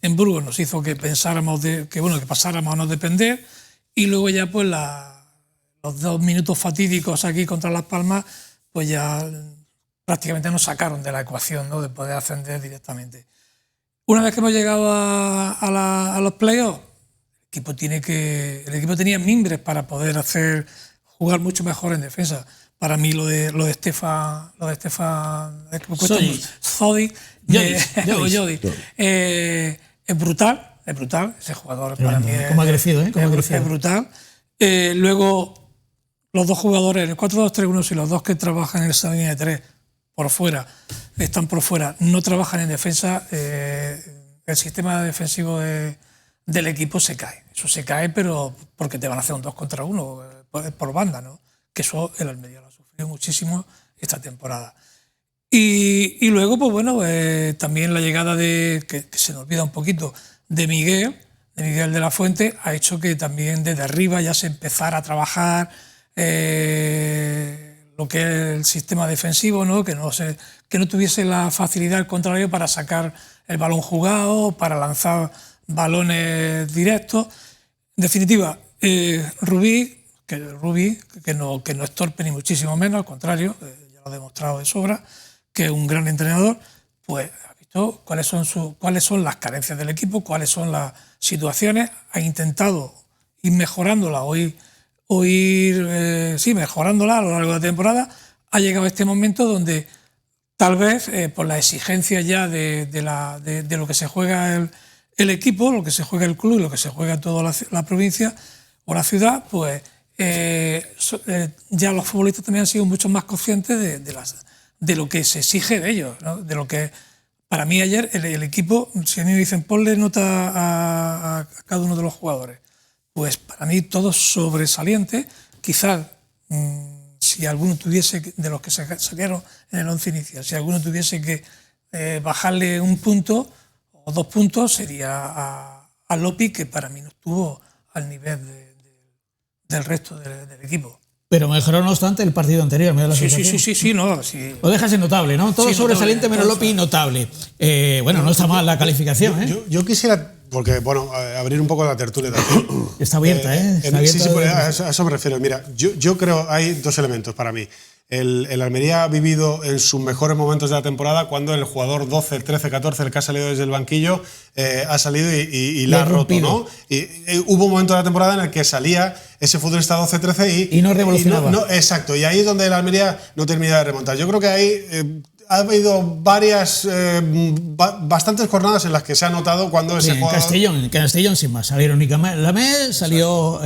en Burgos nos hizo que pensáramos que pasáramos a no depender, y luego ya pues los 2 minutos fatídicos aquí contra Las Palmas, pues ya prácticamente nos sacaron de la ecuación, ¿no?, de poder ascender directamente. Una vez que hemos llegado a los playoffs, el equipo tenía mimbres para poder jugar mucho mejor en defensa. Para mí lo de Stefan Zodic es brutal, ese jugador para mí ¿Cómo ha crecido? Es brutal. Luego los 2 jugadores, el 4-2-3-1, si los 2 que trabajan en esa línea de 3 están por fuera, no trabajan en defensa, el sistema defensivo del equipo se cae. Eso se cae, pero porque te van a hacer un 2 contra 1 por banda, ¿no? Que eso el Almería lo ha sufrido muchísimo esta temporada. Y luego, pues bueno, también la llegada que se nos olvida un poquito, de Miguel de la Fuente, ha hecho que también desde arriba ya se empezara a trabajar lo que es el sistema defensivo, ¿no? Que no tuviese la facilidad al contrario para sacar el balón jugado, para lanzar balones directos. En definitiva, Rubí, que no es torpe ni muchísimo menos, al contrario, ya lo ha demostrado de sobra, que es un gran entrenador, pues ha visto cuáles son las carencias del equipo, cuáles son las situaciones, ha intentado ir mejorándolas mejorándola a lo largo de la temporada. Ha llegado este momento donde tal vez por la exigencia ya de lo que se juega el equipo, lo que se juega el club, lo que se juega toda la provincia o la ciudad, pues ya los futbolistas también han sido mucho más conscientes de lo que se exige de ellos, ¿no? De lo que para mí ayer el equipo, si a mí me dicen ponle nota a cada uno de los jugadores, pues para mí todos sobresalientes. Quizás si alguno tuviese, de los que se salieron en el 11 inicial, si alguno tuviese que bajarle un punto o 2 puntos, sería a Lopi, que para mí no estuvo al nivel del resto del equipo. Pero mejoró, no obstante, el partido anterior. Me da la sensación. Sí. Lo dejas en notable, ¿no? Todo Sí, sobresaliente notable, menos Lopi, notable. Bueno, no está mal la calificación, ¿eh? Yo quisiera, porque bueno, abrir un poco la tertulia también. Está abierta, ¿eh? Está abierta. Sí, a eso me refiero. Mira, yo creo hay 2 elementos para mí. El Almería ha vivido en sus mejores momentos de la temporada cuando el jugador 12, el 13, 14, el que ha salido desde el banquillo, ha salido y la ha roto, ¿no? Y hubo un momento de la temporada en el que salía ese futbolista 12-13 y no revolucionaba. Exacto, y ahí es donde el Almería no termina de remontar. Yo creo que ahí ha habido bastantes jornadas en las que se ha notado cuando ese jugador... En Castellón sin más. Salieron Lamé, salió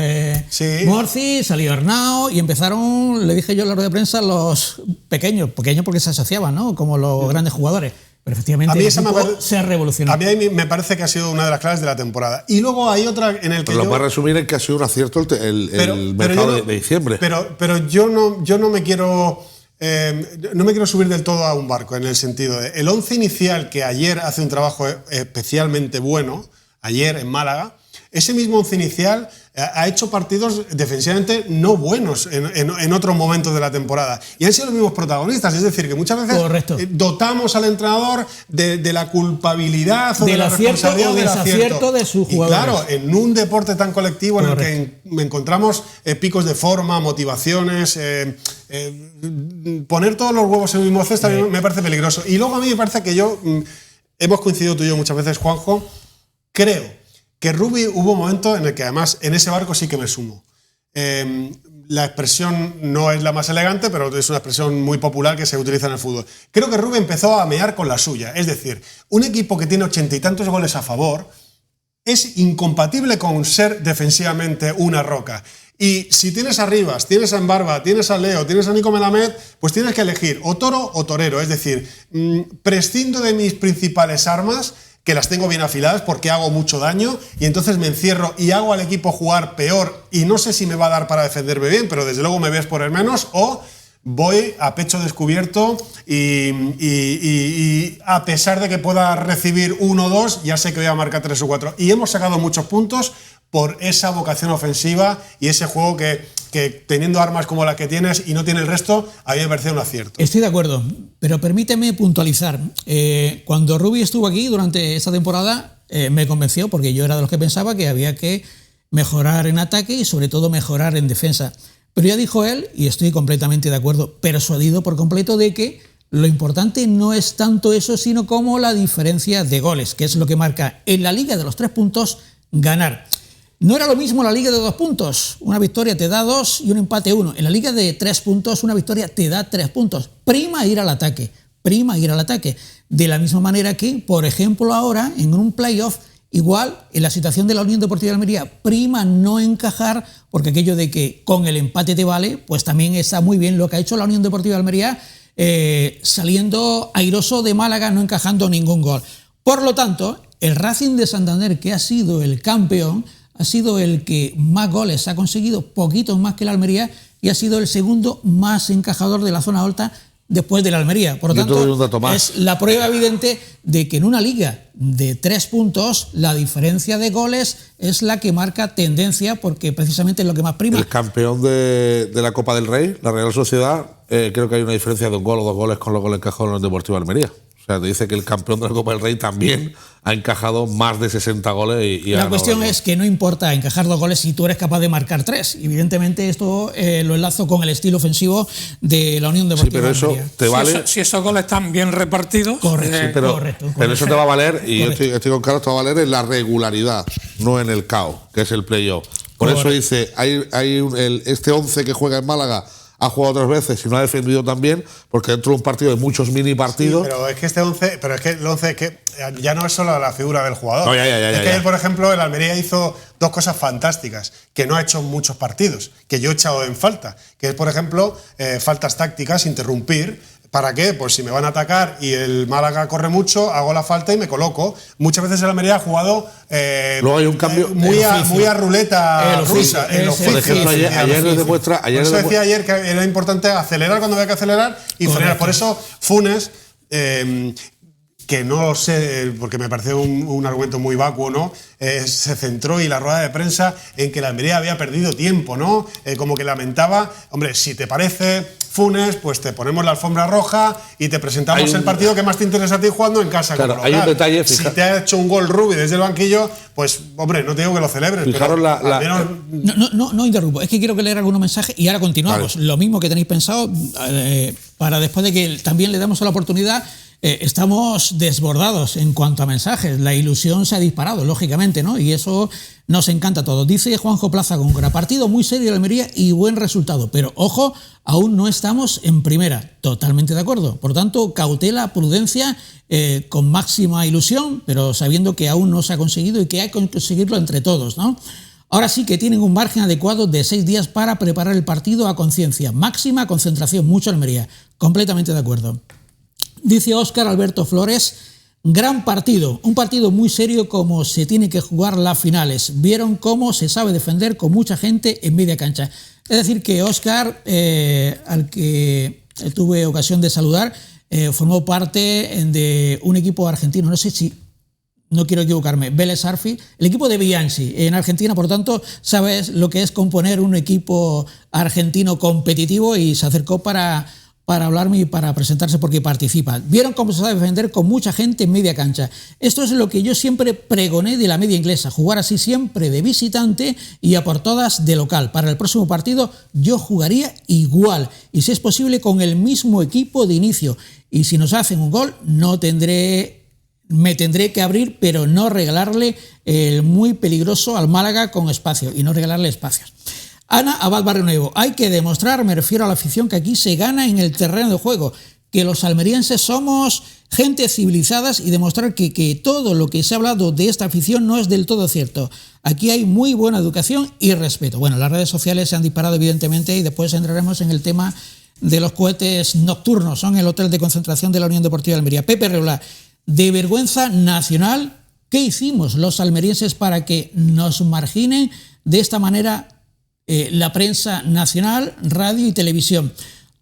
Morci, salió Arnau y empezaron, le dije yo en la rueda de prensa, los pequeños porque se asociaban, ¿no? Como los grandes jugadores. Pero efectivamente el equipo se ha revolucionado. A mí me parece que ha sido una de las claves de la temporada. Y luego hay otra en el que lo puedes resumir en que ha sido un acierto el mercado de diciembre. Pero yo no me quiero... no me quiero subir del todo a un barco, en el sentido de el 11 inicial, que ayer hace un trabajo especialmente bueno, ayer en Málaga, ese mismo 11 inicial ha hecho partidos defensivamente no buenos en otros momentos de la temporada. Y han sido los mismos protagonistas, es decir, que muchas veces dotamos al entrenador de la culpabilidad o de la responsabilidad o del acierto de sus jugadores. Y claro, en un deporte tan colectivo en el que encontramos picos de forma, motivaciones, poner todos los huevos en el mismo cesto me parece peligroso. Y luego a mí me parece que hemos coincidido tú y yo muchas veces, Juanjo, creo que Rubí hubo un momento en el que además en ese barco sí que me sumo. La expresión no es la más elegante, pero es una expresión muy popular que se utiliza en el fútbol. Creo que Rubí empezó a mear con la suya. Es decir, un equipo que tiene 80 y tantos goles a favor es incompatible con ser defensivamente una roca. Y si tienes a Rivas, tienes a Embarba, tienes a Leo, tienes a Nico Melamed, pues tienes que elegir o toro o torero. Es decir, prescindo de mis principales armas, que las tengo bien afiladas porque hago mucho daño, y entonces me encierro y hago al equipo jugar peor, y no sé si me va a dar para defenderme bien, pero desde luego me ves por el menos, o voy a pecho descubierto y a pesar de que pueda recibir 1 o 2, ya sé que voy a marcar 3 o 4. Y hemos sacado muchos puntos por esa vocación ofensiva y ese juego que teniendo armas como las que tienes y no tiene el resto, a mí me parece un acierto. Estoy de acuerdo, pero permíteme puntualizar. Cuando Rubí estuvo aquí durante esta temporada, me convenció, porque yo era de los que pensaba que había que mejorar en ataque y sobre todo mejorar en defensa. Pero ya dijo él, y estoy completamente de acuerdo, persuadido por completo de que lo importante no es tanto eso, sino como la diferencia de goles, que es lo que marca en la liga de los 3 puntos ganar. No era lo mismo la liga de 2 puntos. Una victoria te da 2 y un empate 1. En la liga de 3 puntos, una victoria te da 3 puntos. Prima ir al ataque. De la misma manera que, por ejemplo, ahora, en un playoff, igual, en la situación de la Unión Deportiva de Almería, prima no encajar, porque aquello de que con el empate te vale, pues también está muy bien lo que ha hecho la Unión Deportiva de Almería, saliendo airoso de Málaga, no encajando ningún gol. Por lo tanto, el Racing de Santander, que ha sido el campeón, ha sido el que más goles ha conseguido, poquitos más que la Almería, y ha sido el segundo más encajador de la zona alta después de la Almería. Por lo Yo te doy un dato tanto, más. es la prueba evidente de que en una liga de 3 puntos la diferencia de goles es la que marca tendencia, porque precisamente es lo que más prima. El campeón de la Copa del Rey, la Real Sociedad, creo que hay una diferencia de un gol o 2 goles con los goles encajados en el Deportivo Almería. O sea, te dice que el campeón de la Copa del Rey también ha encajado más de 60 goles y ha La ganado cuestión la es que no importa encajar 2 goles si tú eres capaz de marcar 3. Evidentemente esto lo enlazo con el estilo ofensivo de la Unión Sí, Deportiva pero eso Almería. te vale. Si esos goles están bien repartidos, Correcto. Sí, pero Correcto. eso te va a valer, y yo Correcto. estoy con Carlos, te va a valer en la regularidad, no en el caos, que es el playoff. Por eso Correcto. dice, este 11 que juega en Málaga ha jugado 3 veces y no ha defendido tan bien, porque dentro de un partido hay muchos mini partidos. Sí, pero es que el 11 es que ya no es solo la figura del jugador. No, ya, es que ya. él, por ejemplo, el Almería hizo 2 cosas fantásticas que no ha hecho en muchos partidos, que yo he echado en falta, que es, por ejemplo, faltas tácticas, interrumpir. ¿Para qué? Pues si me van a atacar y el Málaga corre mucho, hago la falta y me coloco. Muchas veces el Almería ha jugado Luego hay un cambio. muy a ruleta El oficio. rusa. El Ese, oficio. Por ejemplo, ayer les demuestra. Por eso decía ayer que era importante acelerar cuando había que acelerar y frenar. Por eso Funes, que no lo sé, porque me pareció un argumento muy vacuo, ¿no? Se centró y la rueda de prensa en que la Almería había perdido tiempo, ¿no? Como que lamentaba, hombre, si te parece, Funes, pues te ponemos la alfombra roja y te presentamos el partido que más te interesa a ti jugando en casa. Claro, como hay un local. detalle, si te ha hecho un gol Rubi desde el banquillo, pues, hombre, no te digo que lo celebres, Fijaros pero al menos No interrumpo, es que quiero que leer algunos mensajes y ahora continuamos. Vale. Lo mismo que tenéis pensado, para después de que también le damos la oportunidad. Estamos desbordados en cuanto a mensajes. La ilusión se ha disparado, lógicamente, ¿no? Y eso nos encanta a todos. Dice Juanjo Plaza Góngora, partido muy serio de Almería y buen resultado. Pero, ojo, aún no estamos en primera. Totalmente de acuerdo. Por tanto, cautela, prudencia, con máxima ilusión, pero sabiendo que aún no se ha conseguido y que hay que conseguirlo entre todos, ¿no? Ahora sí que tienen un margen adecuado de 6 días para preparar el partido a conciencia. Máxima concentración, mucho Almería. Completamente de acuerdo. Dice Óscar Alberto Flores, gran partido, un partido muy serio como se tiene que jugar las finales. Vieron cómo se sabe defender con mucha gente en media cancha. Es decir que Óscar, al que tuve ocasión de saludar, formó parte de un equipo argentino, no sé si, no quiero equivocarme, Vélez Arfi, el equipo de Bianchi en Argentina, por tanto, sabes lo que es componer un equipo argentino competitivo y se acercó para hablarme y para presentarse porque participa. Vieron cómo se sabe defender con mucha gente en media cancha. Esto es lo que yo siempre pregoné de la media inglesa, jugar así siempre de visitante y a por todas de local. Para el próximo partido yo jugaría igual y si es posible con el mismo equipo de inicio. Y si nos hacen un gol me tendré que abrir, pero no regalarle el muy peligroso al Málaga con espacio y no regalarle espacios. Ana Abad Barrio Nuevo, hay que demostrar, me refiero a la afición, que aquí se gana en el terreno de juego, que los almerienses somos gente civilizadas y demostrar que todo lo que se ha hablado de esta afición no es del todo cierto. Aquí hay muy buena educación y respeto. Bueno, las redes sociales se han disparado evidentemente y después entraremos en el tema de los cohetes nocturnos, son el hotel de concentración de la Unión Deportiva de Almería. Pepe Reolá, de vergüenza nacional, ¿qué hicimos los almerienses para que nos marginen de esta manera la prensa nacional, radio y televisión?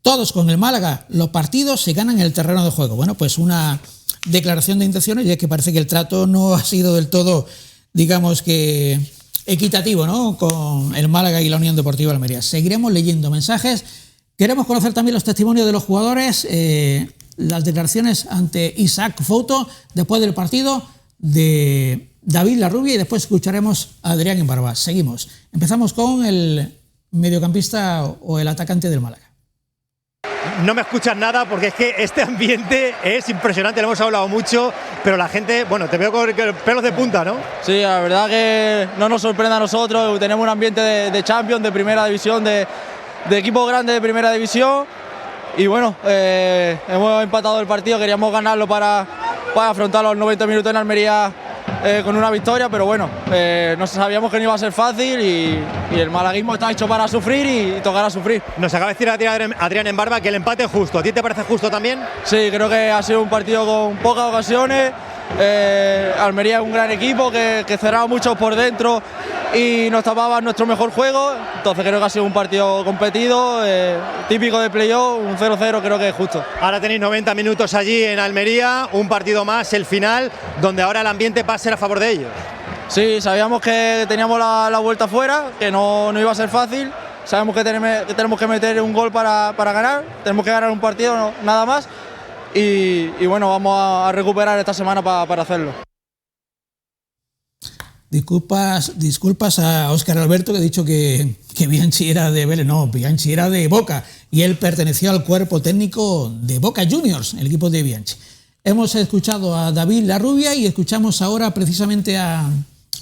Todos con el Málaga, los partidos se ganan en el terreno de juego. Bueno, pues una declaración de intenciones y es que parece que el trato no ha sido del todo, digamos que equitativo, ¿no?, con el Málaga y la Unión Deportiva de Almería. Seguiremos leyendo mensajes. Queremos conocer también los testimonios de los jugadores, las declaraciones ante Isaac Fouto después del partido de David Larrubia y después escucharemos a Adrián Imbarba. Seguimos. Empezamos con el mediocampista o el atacante del Málaga. No me escuchas nada porque es que este ambiente es impresionante, lo hemos hablado mucho, pero la gente, bueno, te veo con pelos de punta, ¿no? Sí, la verdad que no nos sorprende a nosotros, tenemos un ambiente de Champions, de primera división, de equipo grande de primera división y bueno, hemos empatado el partido, queríamos ganarlo para afrontar los 90 minutos en Almería con una victoria, pero bueno, no sabíamos que no iba a ser fácil y el malaguismo está hecho para sufrir y tocará sufrir. Nos acaba de decir Adrián Imbarba que el empate es justo, ¿a ti te parece justo también? Sí, creo que ha sido un partido con pocas ocasiones. Almería es un gran equipo que cerraba mucho por dentro y nos tapaba nuestro mejor juego. Entonces creo que ha sido un partido competido, típico de playoff, un 0-0 creo que es justo. Ahora tenéis 90 minutos allí en Almería, un partido más, el final, donde ahora el ambiente va a ser a favor de ellos. Sí, sabíamos que teníamos la vuelta fuera, que no iba a ser fácil. Sabemos que tenemos que meter un gol para ganar, tenemos que ganar un partido, nada más. Y bueno, vamos a recuperar esta semana para hacerlo. Disculpas a Óscar Alberto, que he dicho que Bianchi era de Vélez. No, Bianchi era de Boca y él perteneció al cuerpo técnico de Boca Juniors, el equipo de Bianchi. Hemos escuchado a David Larrubia y escuchamos ahora precisamente a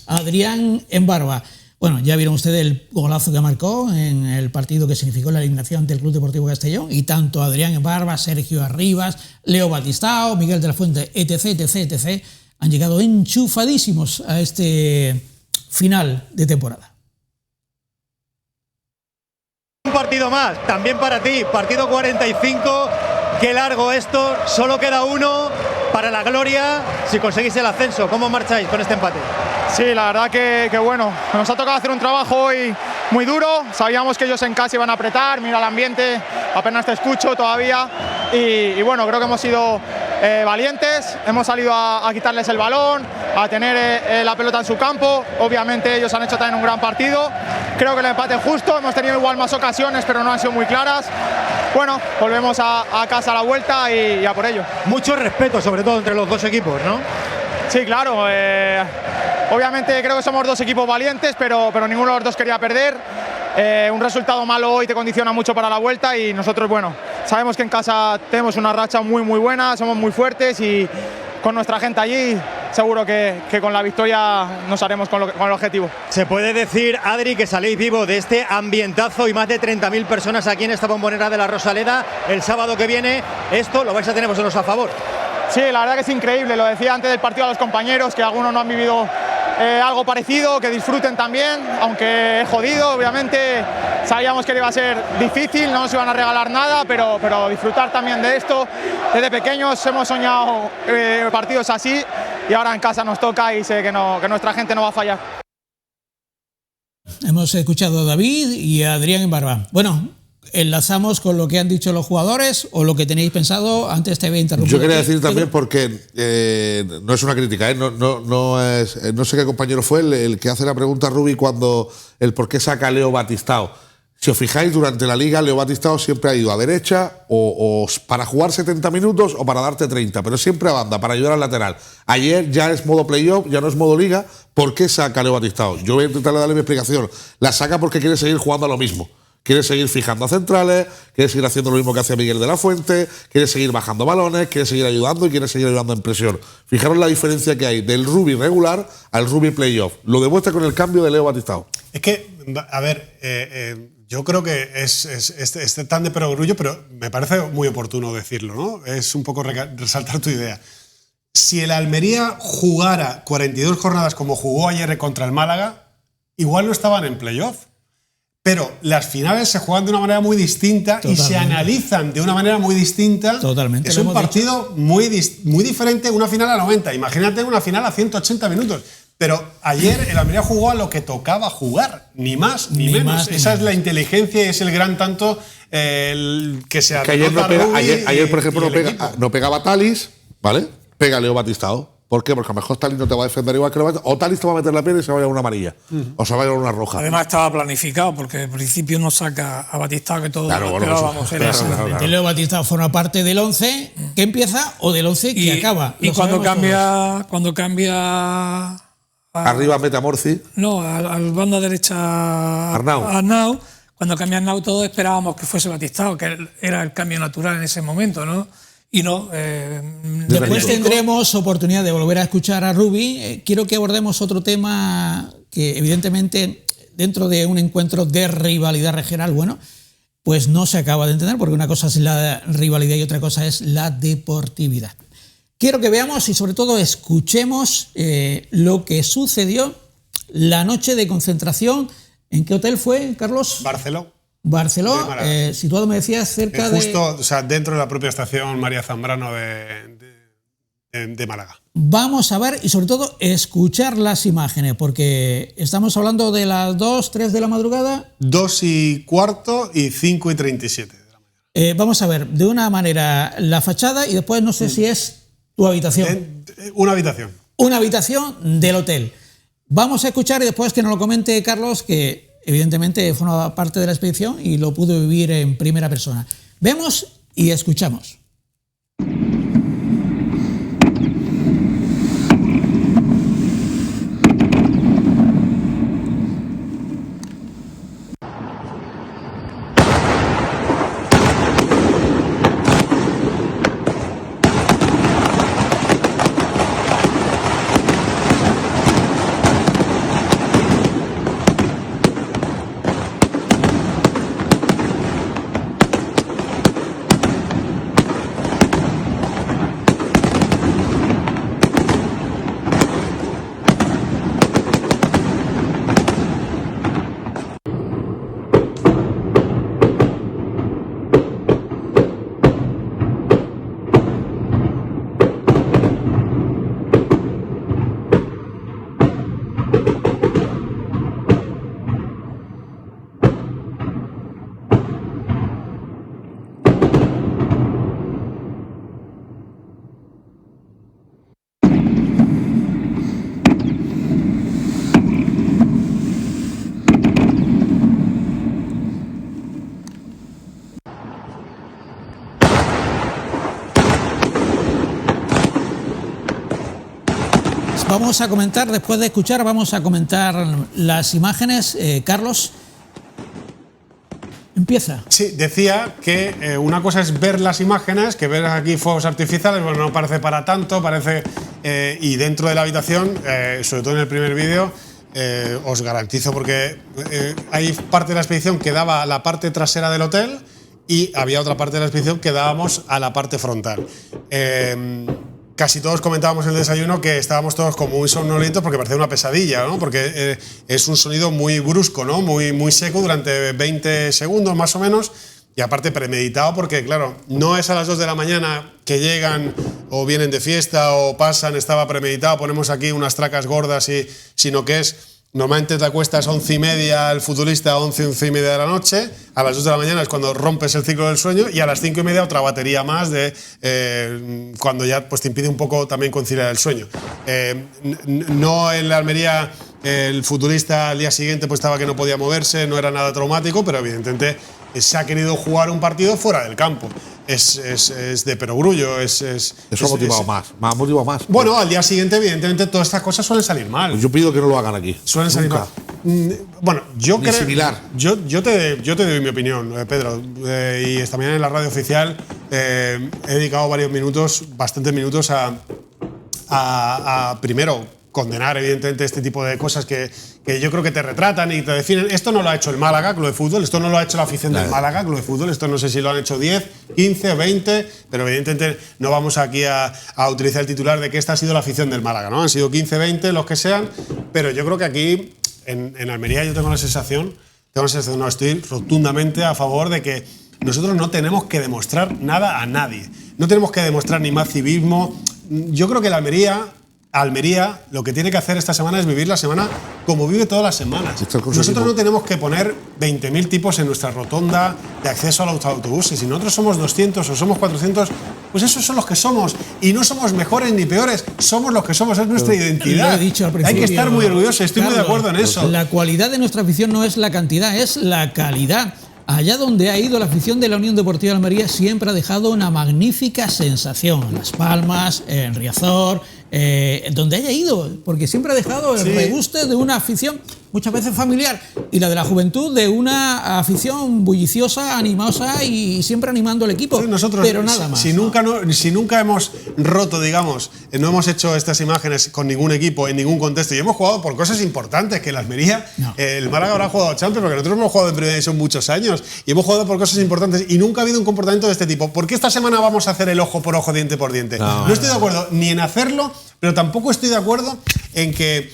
Adrián Embarba. Bueno, ya vieron ustedes el golazo que marcó en el partido que significó la eliminación del Club Deportivo Castellón, y tanto Adrián Embarba, Sergio Arribas, Leo Batistao, Miguel de la Fuente, etc., han llegado enchufadísimos a este final de temporada. Un partido más, también para ti, partido 45, qué largo esto, solo queda uno para la gloria si conseguís el ascenso. ¿Cómo marcháis con este empate? Sí, la verdad que bueno, nos ha tocado hacer un trabajo hoy muy duro, sabíamos que ellos en casa iban a apretar, mira el ambiente, apenas te escucho todavía y bueno, creo que hemos sido valientes, hemos salido a quitarles el balón, a tener la pelota en su campo, obviamente ellos han hecho también un gran partido, creo que el empate es justo, hemos tenido igual más ocasiones pero no han sido muy claras, bueno, volvemos a casa a la vuelta y a por ello. Mucho respeto sobre todo entre los dos equipos, ¿no? Sí, claro, obviamente creo que somos dos equipos valientes, pero ninguno de los dos quería perder. Un resultado malo hoy te condiciona mucho para la vuelta y nosotros, bueno, sabemos que en casa tenemos una racha muy buena, somos muy fuertes y con nuestra gente allí seguro que con la victoria nos haremos con el objetivo. Se puede decir, Adri, que saléis vivo de este ambientazo y más de 30.000 personas aquí en esta Bombonera de la Rosaleda el sábado que viene. Esto lo vais a tener vosotros a favor. Sí, la verdad que es increíble, lo decía antes del partido a los compañeros, que algunos no han vivido algo parecido, que disfruten también, aunque es jodido, obviamente sabíamos que iba a ser difícil, no nos iban a regalar nada, pero disfrutar también de esto. Desde pequeños hemos soñado partidos así y ahora en casa nos toca y sé que nuestra gente no va a fallar. Hemos escuchado a David y a Adrián Embarba. Bueno, enlazamos con lo que han dicho los jugadores o lo que tenéis pensado. Antes te había interrumpido. Yo quería decir también, porque no es una crítica, no sé qué compañero fue el que hace la pregunta a Rubi cuando el por qué saca a Leo Batistao. Si os fijáis, durante la liga Leo Batistao siempre ha ido a derecha o para jugar 70 minutos o para darte 30, pero siempre a banda, para ayudar al lateral. Ayer ya es modo playoff, ya no es modo liga. ¿Por qué saca a Leo Batistao? Yo voy a intentar darle mi explicación. La saca porque quiere seguir jugando a lo mismo. Quiere seguir fijando a centrales, quiere seguir haciendo lo mismo que hace Miguel de la Fuente, quiere seguir bajando balones, quiere seguir ayudando y quiere seguir ayudando en presión. Fijaros la diferencia que hay del Rubi regular al Rubi playoff. Lo demuestra con el cambio de Leo Batistao. Es que, a ver, yo creo que es tan de perogrullo, pero me parece muy oportuno decirlo, ¿no? Es un poco resaltar tu idea. Si el Almería jugara 42 jornadas como jugó ayer contra el Málaga, igual no estaban en playoff. Pero las finales se juegan de una manera muy distinta. Totalmente. Y se analizan de una manera muy distinta. Totalmente. Es un partido muy diferente, una final a 90. Imagínate una final a 180 minutos. Pero ayer el Almería jugó a lo que tocaba jugar, ni más ni menos. Esa es la inteligencia y es el gran tanto que se que ayer, ayer, por ejemplo, no pegaba Talis, ¿vale? Pega Leo Batistao. ¿Por qué? Porque a lo mejor Talis no te va a defender igual que Leo Batistao, o Talis te va a meter la pierna y se va a llevar una amarilla, o se va a llevar una roja. Además estaba planificado, porque al principio no saca a Batistao, que todos esperábamos. Claro. Leo Batistao forma parte del 11 que empieza o del 11 que acaba. Y cuando cambia arriba mete a Morci. No, al banda derecha Arnau. Cuando cambia Arnau todos esperábamos que fuese Batistao, que era el cambio natural en ese momento, ¿no? Y no. Después tendremos oportunidad de volver a escuchar a Rubi. Quiero que abordemos otro tema que evidentemente dentro de un encuentro de rivalidad regional, bueno, pues no se acaba de entender, porque una cosa es la rivalidad y otra cosa es la deportividad. Quiero que veamos y sobre todo escuchemos lo que sucedió la noche de concentración. ¿En qué hotel fue, Carlos? Barcelona, situado, me decías, cerca justo, o sea, dentro de la propia estación María Zambrano de de Málaga. Vamos a ver y sobre todo escuchar las imágenes, porque estamos hablando de las 2, 3 de la madrugada. 2:15 y 5:37 de la mañana. Vamos a ver de una manera la fachada y después no sé si es tu habitación. Una habitación. Una habitación del hotel. Vamos a escuchar y después que nos lo comente Carlos, que evidentemente forma parte de la expedición y lo pudo vivir en primera persona. Vemos y escuchamos. Vamos a comentar, después de escuchar, vamos a comentar las imágenes. Carlos, empieza. Sí, decía que una cosa es ver las imágenes, que ver aquí fuegos artificiales, bueno, no parece para tanto, parece... y dentro de la habitación, sobre todo en el primer vídeo, os garantizo, porque hay parte de la expedición que daba a la parte trasera del hotel y había otra parte de la expedición que dábamos a la parte frontal. Casi todos comentábamos en el desayuno que estábamos todos como muy somnolientos porque parecía una pesadilla, ¿no? Porque es un sonido muy brusco, ¿no? Muy seco durante 20 segundos más o menos, y aparte premeditado porque, claro, no es a las 2 de la mañana que llegan o vienen de fiesta o pasan, estaba premeditado, ponemos aquí unas tracas gordas, sino que es... Normalmente te acuestas 11:30 el futbolista, 11:30 de la noche, a las 2 de la mañana es cuando rompes el ciclo del sueño y a las 5:30 otra batería más de cuando ya pues, te impide un poco también conciliar el sueño. No en la Almería el futbolista al día siguiente pues estaba que no podía moverse, no era nada traumático, pero evidentemente se ha querido jugar un partido fuera del campo. Es de perogrullo. Eso ha motivado más. Bueno, al día siguiente, evidentemente, todas estas cosas suelen salir mal. Pues yo pido que no lo hagan aquí. Suelen salir mal. Bueno, yo creo. Similar. Yo te doy mi opinión, Pedro. Y esta mañana en la radio oficial he dedicado bastantes minutos a primero, condenar evidentemente este tipo de cosas que yo creo que te retratan y te definen. Esto no lo ha hecho el Málaga Club de Fútbol, esto no lo ha hecho la afición del Málaga Club de Fútbol, esto no sé si lo han hecho 10, 15, 20, pero evidentemente no vamos aquí a utilizar el titular de que esta ha sido la afición del Málaga, ¿no? Han sido 15, 20, los que sean, pero yo creo que aquí en Almería yo tengo la sensación, no, estoy rotundamente a favor de que nosotros no tenemos que demostrar nada a nadie, no tenemos que demostrar ni más civismo. Yo creo que la Almería lo que tiene que hacer esta semana es vivir la semana como vive todas las semanas. Nosotros no tenemos que poner 20.000 tipos en nuestra rotonda de acceso a los autobuses. Si nosotros somos 200 o somos 400, pues esos son los que somos. Y no somos mejores ni peores, somos los que somos, es nuestra identidad. Lo he dicho al principio, hay que estar muy orgullosos, estoy muy de acuerdo en eso. La cualidad de nuestra afición no es la cantidad, es la calidad. Allá donde ha ido la afición de la Unión Deportiva de Almería siempre ha dejado una magnífica sensación. En Las Palmas, en Riazor, donde haya ido, porque siempre ha dejado el reguste de una afición muchas veces familiar y la de la juventud de una afición bulliciosa, animosa y siempre animando al equipo. Sí, nosotros, pero nada más. Si nunca hemos roto, digamos, no hemos hecho estas imágenes con ningún equipo en ningún contexto y hemos jugado por cosas importantes, que en la Almería, el Málaga habrá jugado Champions, porque nosotros hemos jugado en Primera División muchos años y hemos jugado por cosas importantes y nunca ha habido un comportamiento de este tipo. ¿Por qué esta semana vamos a hacer el ojo por ojo, diente por diente? No estoy de acuerdo ni en hacerlo, pero tampoco estoy de acuerdo en que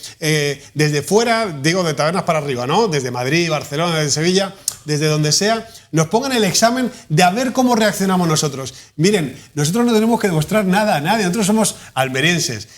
desde fuera, digo de tabernas para arriba, ¿no? Desde Madrid, Barcelona, desde Sevilla, desde donde sea, nos pongan el examen de a ver cómo reaccionamos nosotros. Miren, nosotros no tenemos que demostrar nada a nadie, nosotros somos almerienses.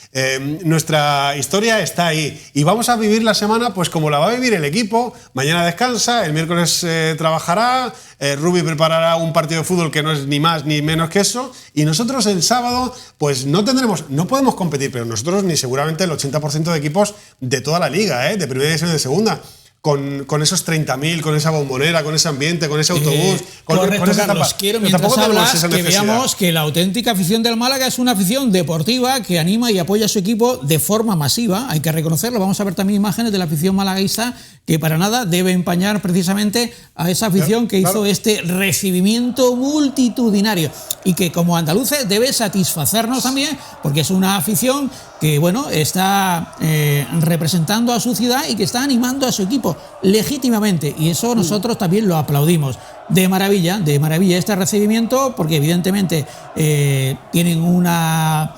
Nuestra historia está ahí y vamos a vivir la semana pues como la va a vivir el equipo. Mañana descansa, el miércoles trabajará, Rubi preparará un partido de fútbol que no es ni más ni menos que eso, y nosotros el sábado pues no podemos competir, pero nosotros ni seguramente el 80% de equipos de toda la liga, de primera división y de segunda, con esos 30.000, con esa bombonera, con ese ambiente, con ese autobús, correcto, con esa Carlos, etapa. quiero mientras hablas que veamos que la auténtica afición del Málaga es una afición deportiva que anima y apoya a su equipo de forma masiva, hay que reconocerlo. Vamos a ver también imágenes de la afición malaguista que para nada debe empañar precisamente a esa afición que hizo este recibimiento multitudinario y que como andaluces debe satisfacernos también, porque es una afición que bueno, está representando a su ciudad y que está animando a su equipo legítimamente, y eso nosotros también lo aplaudimos. De maravilla este recibimiento, porque evidentemente tienen una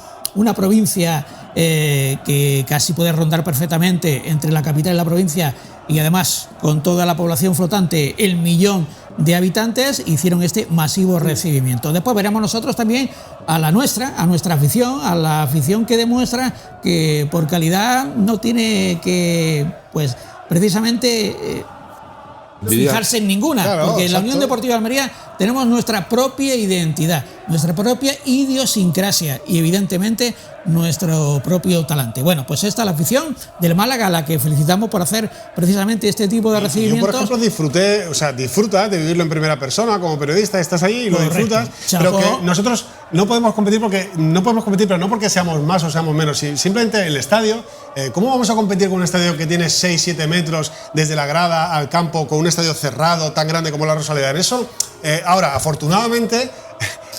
provincia que casi puede rondar perfectamente entre la capital y la provincia, y además con toda la población flotante, el 1.000.000 de habitantes, hicieron este masivo recibimiento. Después veremos nosotros también a nuestra afición, a la afición que demuestra que por calidad no tiene que, pues precisamente fijarse en ninguna, claro, porque en la Unión Deportiva de Almería tenemos nuestra propia identidad, nuestra propia idiosincrasia y evidentemente nuestro propio talante. Bueno, pues esta es la afición del Málaga, a la que felicitamos por hacer precisamente este tipo de recibimientos. Yo, por ejemplo, disfrutas de vivirlo en primera persona como periodista, estás ahí y lo disfrutas, pero que nosotros no podemos competir pero no porque seamos más o seamos menos, simplemente el estadio. ¿Cómo vamos a competir con un estadio que tiene 6-7 metros desde la grada al campo, con un estadio cerrado tan grande como la Rosaleda? En eso, ahora, afortunadamente,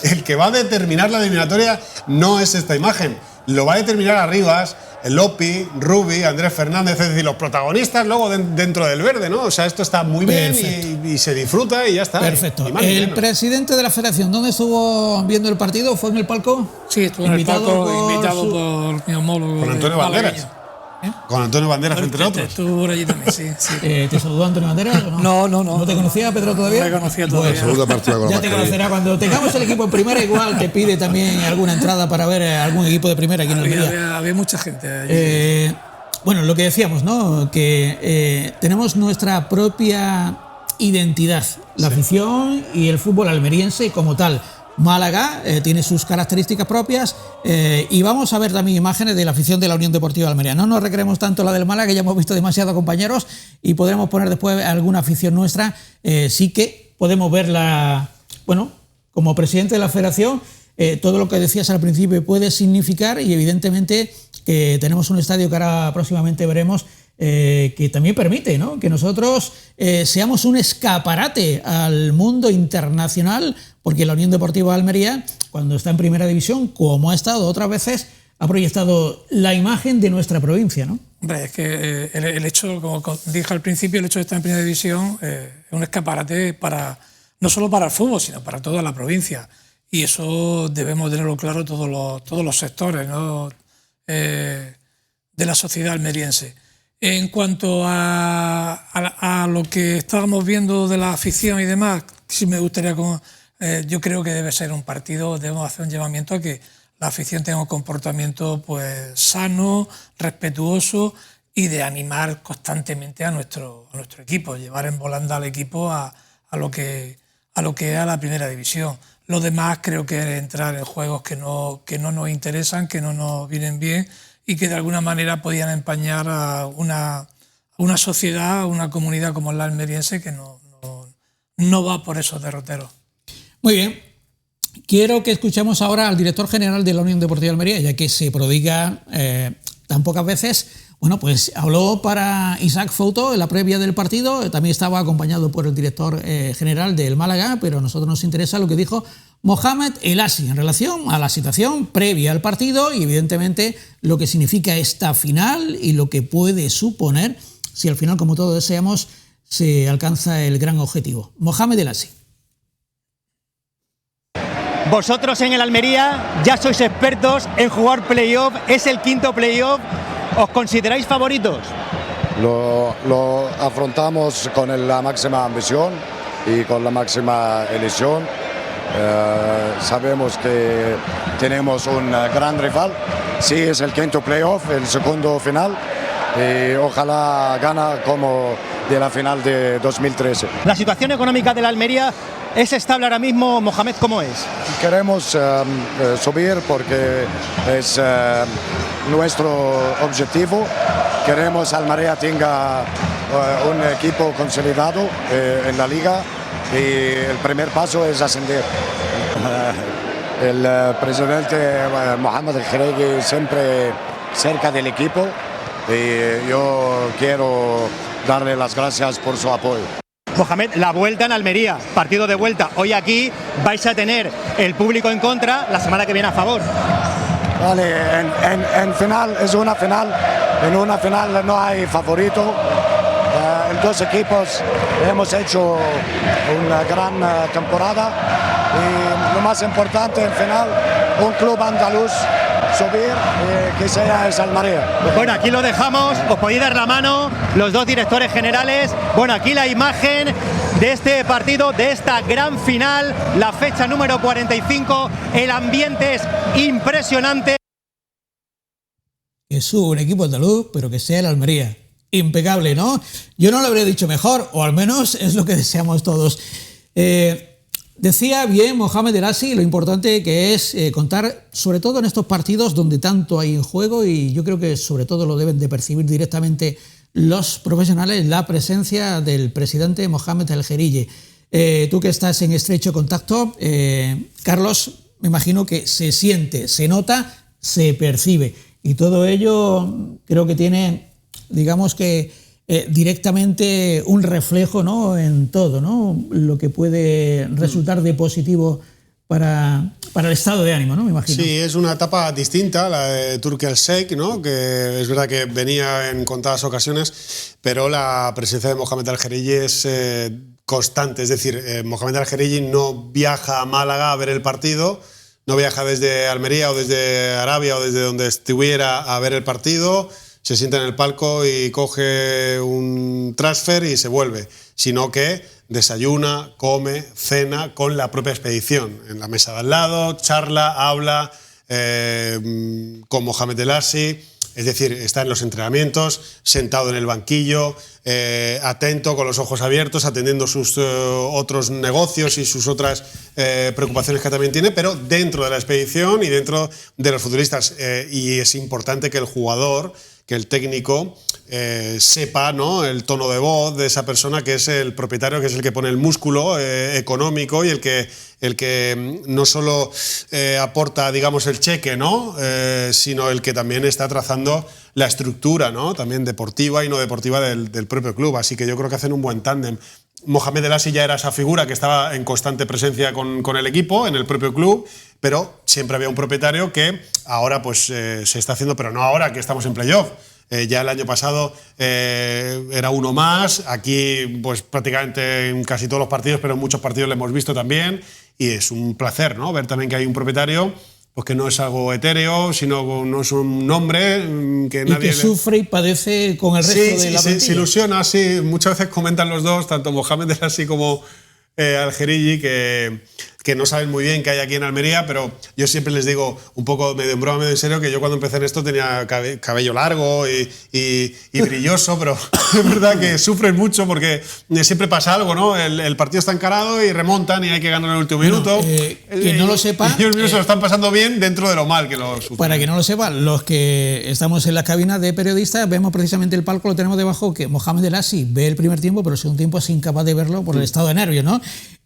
el que va a determinar la eliminatoria no es esta imagen, lo va a determinar Arribas, Lopi, Rubi, Andrés Fernández, es decir, los protagonistas luego dentro del verde, ¿no? O sea, esto está muy bien y se disfruta y ya está. Perfecto. El presidente de la federación, ¿dónde estuvo viendo el partido? ¿Fue en el palco? Sí, estuvo en el palco, invitado por mi homólogo. Con Antonio Banderas. Con Antonio Banderas, entre otros. Estuvo por allí también, sí. ¿Te saludó Antonio Banderas o no? No. ¿No te conocía, Pedro, todavía? No me conocía todavía. Bueno, ya te conocerá. Cuando tengamos el equipo en primera, igual te pide también alguna entrada para ver algún equipo de primera aquí en Almería. Había mucha gente allí. Bueno, lo que decíamos, ¿no? Que tenemos nuestra propia identidad, la afición y el fútbol almeriense como tal. Málaga tiene sus características propias y vamos a ver también imágenes de la afición de la Unión Deportiva de Almería. No nos recreemos tanto la del Málaga, que ya hemos visto demasiados compañeros, y podremos poner después alguna afición nuestra. Sí que podemos verla, bueno, como presidente de la federación, todo lo que decías al principio puede significar, y evidentemente tenemos un estadio que ahora próximamente veremos, que también permite, ¿no?, que nosotros seamos un escaparate al mundo internacional, porque la Unión Deportiva de Almería, cuando está en primera división, como ha estado otras veces, ha proyectado la imagen de nuestra provincia, ¿no? Hombre, es que el hecho, como dije al principio, el hecho de estar en primera división es un escaparate no solo para el fútbol, sino para toda la provincia. Y eso debemos tenerlo claro todos los sectores, ¿no?, de la sociedad almeriense. En cuanto a lo que estábamos viendo de la afición y demás, sí me gustaría, yo creo que debe ser un partido, debemos hacer un llamamiento a que la afición tenga un comportamiento pues sano, respetuoso, y de animar constantemente a nuestro equipo, llevar en volanda al equipo a lo que es la primera división. Lo demás creo que es entrar en juegos que no nos interesan, que no nos vienen bien, y que de alguna manera podían empañar a una sociedad, a una comunidad como la almeriense, que no va por esos derroteros. Muy bien. Quiero que escuchemos ahora al director general de la Unión Deportiva de Almería, ya que se prodiga tan pocas veces. Bueno, pues habló para Isaac Fouto en la previa del partido, también estaba acompañado por el director general del Málaga, pero a nosotros nos interesa lo que dijo Mohamed El Hassi en relación a la situación previa al partido y evidentemente lo que significa esta final y lo que puede suponer si al final, como todos deseamos, se alcanza el gran objetivo. Mohamed El Hassi. Vosotros en el Almería ya sois expertos en jugar playoff, es el quinto playoff. ¿Os consideráis favoritos? Lo afrontamos con la máxima ambición. y con la máxima ilusión. Sabemos que tenemos un gran rival. Sí, es el quinto playoff, el segundo final. Y ojalá gana como de la final de 2013. La situación económica de la Almería es estable ahora mismo, Mohamed, ¿cómo es? Queremos subir porque es nuestro objetivo. Queremos que Almería tenga un equipo consolidado en la liga y el primer paso es ascender. El presidente Mohamed El-Kherigi siempre cerca del equipo y yo quiero darle las gracias por su apoyo. Mohamed, la vuelta en Almería, partido de vuelta. Hoy aquí vais a tener el público en contra, la semana que viene a favor. Vale, en final es una final. En una final no hay favorito. En dos equipos hemos hecho una gran temporada y lo más importante en final, un club andaluz subir que sea es Almería. Bueno, aquí lo dejamos, os podéis dar la mano los dos directores generales. Bueno, aquí la imagen de este partido, de esta gran final, la fecha número 45, el ambiente es impresionante. Que suba un equipo andaluz, pero que sea el Almería. Impecable, ¿no? Yo no lo habría dicho mejor, o al menos es lo que deseamos todos. Decía bien Mohamed El-Hassi lo importante que es contar, sobre todo en estos partidos donde tanto hay en juego, y yo creo que sobre todo lo deben de percibir directamente los profesionales, la presencia del presidente Mohamed El-Kherigi. Tú que estás en estrecho contacto, Carlos, me imagino que se siente, se nota, se percibe, y todo ello creo que tiene, digamos que directamente un reflejo, ¿no?, en todo, ¿no?, lo que puede resultar de positivo para el estado de ánimo, ¿no?, me imagino. Sí, es una etapa distinta, la de Turki El-Sheikh, ¿no?, que es verdad que venía en contadas ocasiones, pero la presencia de Mohamed El-Kherigi es constante, es decir, Mohamed El-Kherigi no viaja a Málaga a ver el partido, no viaja desde Almería o desde Arabia o desde donde estuviera a ver el partido, se sienta en el palco y coge un transfer y se vuelve, sino que desayuna, come, cena con la propia expedición, en la mesa de al lado, charla, habla con Mohamed El-Hassi, es decir, está en los entrenamientos, sentado en el banquillo, atento, con los ojos abiertos, atendiendo sus otros negocios y sus otras preocupaciones que también tiene, pero dentro de la expedición y dentro de los futbolistas. Y es importante que el jugador, que el técnico sepa, ¿no?, el tono de voz de esa persona que es el propietario, que es el que pone el músculo económico y el que no solo aporta, digamos, el cheque, ¿no?, sino el que también está trazando la estructura, ¿no?, también deportiva y no deportiva del propio club. Así que yo creo que hacen un buen tándem. Mohamed El-Hassi ya era esa figura que estaba en constante presencia con el equipo, en el propio club, pero siempre había un propietario que ahora pues se está haciendo, pero no ahora que estamos en playoff. Ya el año pasado era uno más, aquí pues prácticamente en casi todos los partidos, pero en muchos partidos lo hemos visto también, y es un placer, ¿no?, ver también que hay un propietario pues que no es algo etéreo, sino no es un nombre que nadie... Y que sufre y padece con el resto de la plantilla. Se ilusiona, sí. Muchas veces comentan los dos, tanto Mohamed El-Hassi como El-Kherigi, que no saben muy bien qué hay aquí en Almería, pero yo siempre les digo, un poco medio en broma, medio en serio, que yo cuando empecé en esto tenía cabello largo y brilloso, pero es verdad que sufren mucho porque siempre pasa algo, ¿no? El partido está encarado y remontan y hay que ganar en el último minuto. Quien no lo sepa... Ellos mismos se lo están pasando bien dentro de lo mal que lo sufren. Para que no lo sepan, los que estamos en la cabina de periodistas vemos precisamente el palco, lo tenemos debajo, que Mohamed El-Hassi ve el primer tiempo, pero el segundo tiempo es incapaz de verlo por el estado de nervios, ¿no?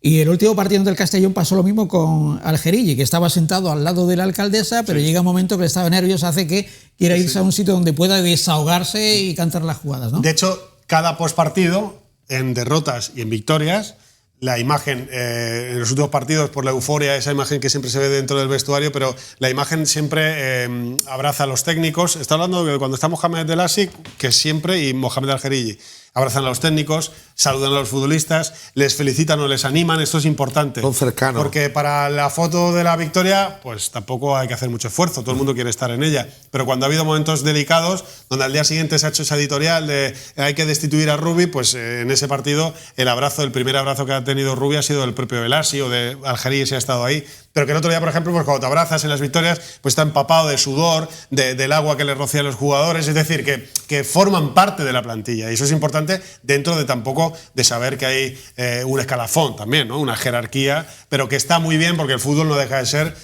Y el último partido del Castellón pasó lo mismo con El-Kherigi, que estaba sentado al lado de la alcaldesa, pero llega un momento que el estado de nervios hace que quiera irse a un sitio donde pueda desahogarse y cantar las jugadas, ¿no? De hecho, cada postpartido, en derrotas y en victorias, la imagen, en los últimos partidos, por la euforia, esa imagen que siempre se ve dentro del vestuario, pero la imagen siempre abraza a los técnicos. Está hablando de cuando está Mohamed El-Hassi, que siempre, y Mohamed El-Kherigi. abrazan a los técnicos, saludan a los futbolistas, les felicitan o les animan. Esto es importante. Son cercanos. Porque para la foto de la victoria, pues tampoco hay que hacer mucho esfuerzo. Todo el mundo quiere estar en ella. Pero cuando ha habido momentos delicados, donde al día siguiente se ha hecho esa editorial de hay que destituir a Rubi, pues en ese partido el primer abrazo que ha tenido Rubi ha sido del propio Elasi o de Algerí, si ha estado ahí. Pero que el otro día, por ejemplo, pues cuando te abrazas en las victorias, pues está empapado de sudor, del agua que le rocían los jugadores. Es decir, que forman parte de la plantilla. Y eso es importante dentro de tampoco de saber que hay un escalafón también, ¿no? Una jerarquía, pero que está muy bien porque el fútbol no deja de ser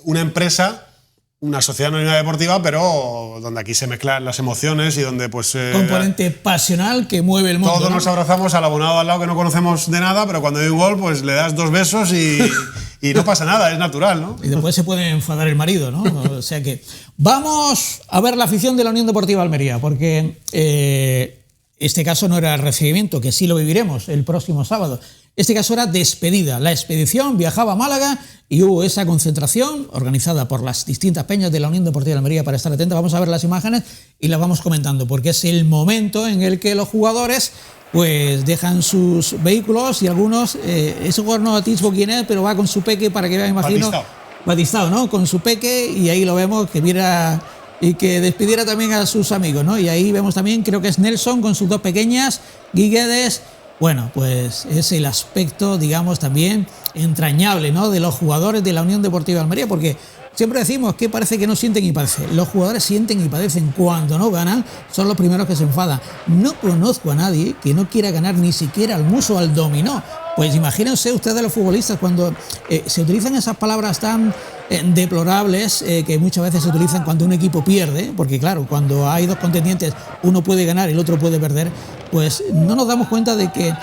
una empresa, una sociedad anónima deportiva, pero donde aquí se mezclan las emociones y donde pues... componente pasional que mueve el mundo. Todos nos abrazamos al abonado al lado que no conocemos de nada, pero cuando hay un gol pues le das 2 besos y no pasa nada, es natural, ¿no? Y después se puede enfadar el marido, ¿no? O sea que vamos a ver la afición de la Unión Deportiva Almería, porque este caso no era recibimiento, que sí lo viviremos el próximo sábado. Este caso era despedida. La expedición viajaba a Málaga y hubo esa concentración organizada por las distintas peñas de la Unión Deportiva de Almería. Para estar atentos, vamos a ver las imágenes y las vamos comentando, porque es el momento en el que los jugadores pues dejan sus vehículos y algunos, ese jugador no atisbo quién es, pero va con su peque para que vean, imagino, Batistao, ¿no? Con su peque, y ahí lo vemos que viera y que despidiera también a sus amigos, ¿no? Y ahí vemos también, creo que es Nelson con sus 2 pequeñas, Guiguedes. Bueno, pues es el aspecto, digamos, también entrañable, ¿no?, de los jugadores de la Unión Deportiva de Almería, porque siempre decimos que parece que no sienten y padecen. Los jugadores sienten y padecen. Cuando no ganan, son los primeros que se enfadan. No conozco a nadie que no quiera ganar ni siquiera al mus o al dominó. Pues imagínense ustedes los futbolistas cuando se utilizan esas palabras tan deplorables que muchas veces se utilizan cuando un equipo pierde, porque claro, cuando hay 2 contendientes, uno puede ganar y el otro puede perder, pues no nos damos cuenta de que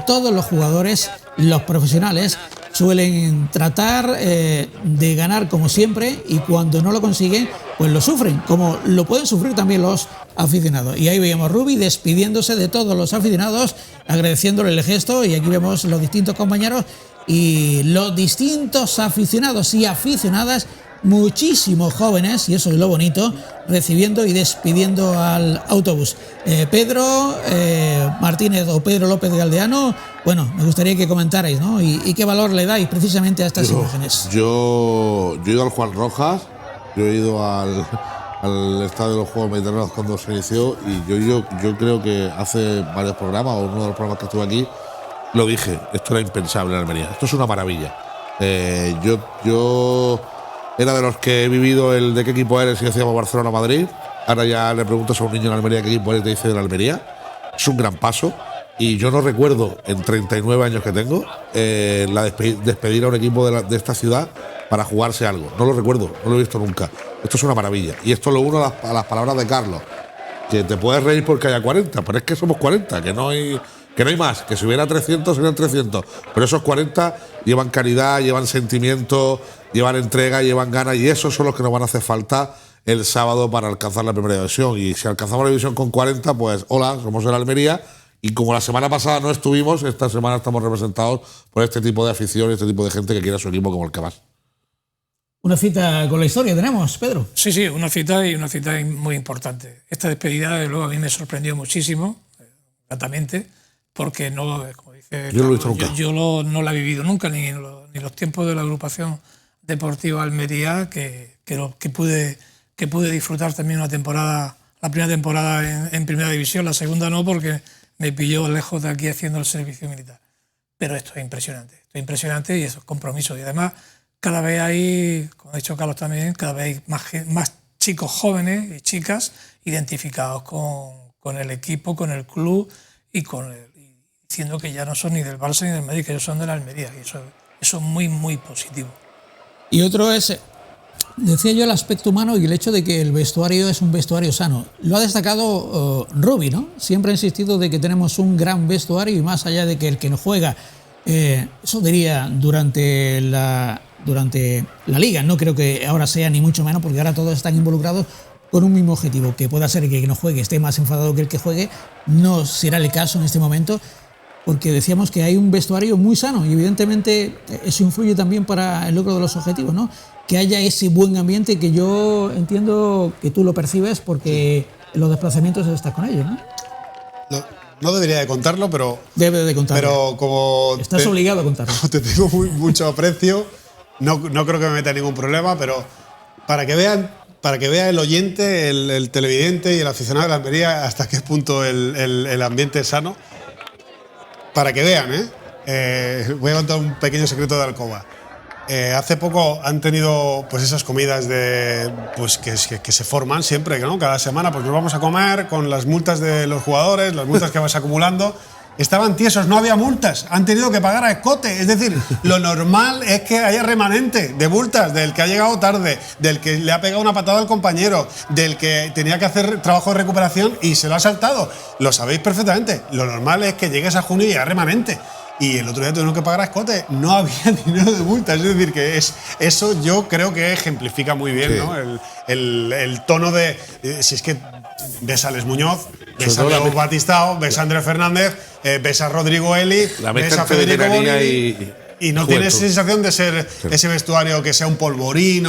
todos los jugadores, los profesionales, suelen tratar de ganar como siempre, y cuando no lo consiguen, pues lo sufren, como lo pueden sufrir también los aficionados. Y ahí veíamos a Rubi despidiéndose de todos los aficionados, agradeciéndole el gesto, y aquí vemos los distintos compañeros y los distintos aficionados y aficionadas, muchísimos jóvenes, y eso es lo bonito, recibiendo y despidiendo al autobús. Pedro Martínez o Pedro López Galdeano, bueno, me gustaría que comentarais, ¿no? Y qué valor le dais precisamente a estas imágenes. Yo he ido al Juan Rojas, yo he ido al Estadio de los Juegos Mediterráneos cuando se inició, y yo creo que hace varios programas, o uno de los programas que estuve aquí, lo dije, esto era impensable en Almería, esto es una maravilla. Yo era de los que he vivido el de qué equipo eres y decíamos Barcelona o Madrid. Ahora ya le preguntas a un niño en Almería qué equipo eres y te dice de la Almería. Es un gran paso, y yo no recuerdo en 39 años que tengo despedir a un equipo de esta ciudad para jugarse algo. No lo recuerdo, no lo he visto nunca. Esto es una maravilla, y esto lo uno a las palabras de Carlos, que te puedes reír porque haya 40, pero es que somos 40, que no hay más, que si hubiera 300 serían 300, pero esos 40 llevan caridad, llevan sentimiento, llevan entrega, llevan ganas, y esos son los que nos van a hacer falta el sábado para alcanzar la primera división. Y si alcanzamos la división con 40, pues hola, somos el Almería, y como la semana pasada no estuvimos, esta semana estamos representados por este tipo de afición y este tipo de gente que quiere a su equipo como el que más. Una cita con la historia tenemos, Pedro. Sí, una cita muy importante. Esta despedida, de luego, a mí me sorprendió muchísimo, gratamente, porque no, como dice, yo no lo he visto nunca. Yo no la he vivido nunca, ni los tiempos de la agrupación deportiva Almería, que pude disfrutar también una temporada, la primera temporada en primera división, la segunda no, porque me pilló lejos de aquí haciendo el servicio militar. Pero esto es impresionante y eso es compromiso. Y además, cada vez hay, como ha dicho Carlos también, cada vez hay más chicos jóvenes y chicas identificados con el equipo, con el club y diciendo que ya no son ni del Barça ni del Madrid, que ellos son de la Almería, y eso es muy, muy positivo. Y otro es, decía yo, el aspecto humano y el hecho de que el vestuario es un vestuario sano. Lo ha destacado Rubi, ¿no? Siempre ha insistido de que tenemos un gran vestuario, y más allá de que el que no juega, eso diría durante la liga, no creo que ahora sea ni mucho menos, porque ahora todos están involucrados con un mismo objetivo, que pueda ser que el que no juegue esté más enfadado que el que juegue. No será el caso en este momento, porque decíamos que hay un vestuario muy sano, y evidentemente eso influye también para el logro de los objetivos, ¿no? Que haya ese buen ambiente, que yo entiendo que tú lo percibes porque en los desplazamientos estás con ellos, ¿no? No debería de contarlo, pero... Debe de contarlo. Pero como... Estás obligado a contarlo. Como te tengo mucho aprecio, no creo que me meta ningún problema, pero para que vea el oyente, el televidente y el aficionado de la Almería hasta qué punto el ambiente es sano, para que vean, voy a contar un pequeño secreto de alcoba. Hace poco han tenido pues esas comidas que se forman siempre, ¿no? Cada semana, pues nos vamos a comer con las multas de los jugadores, las multas que vas acumulando. Estaban tiesos, no había multas, han tenido que pagar a escote. Es decir, lo normal es que haya remanente de multas del que ha llegado tarde, del que le ha pegado una patada al compañero, del que tenía que hacer trabajo de recuperación y se lo ha saltado. Lo sabéis perfectamente. Lo normal es que llegues a junio y haya remanente. Y el otro día tuvieron que pagar a escote, no había dinero de multas. Es decir, que eso yo creo que ejemplifica muy bien, sí, ¿no? El tono de. Si es que ves a Les Muñoz, ves a Leo Batistao, ves a Andrés Fernández, ves a Rodrigo Eli, ves a Federico Boni. Y no tienes sensación de ser ese vestuario que sea un polvorín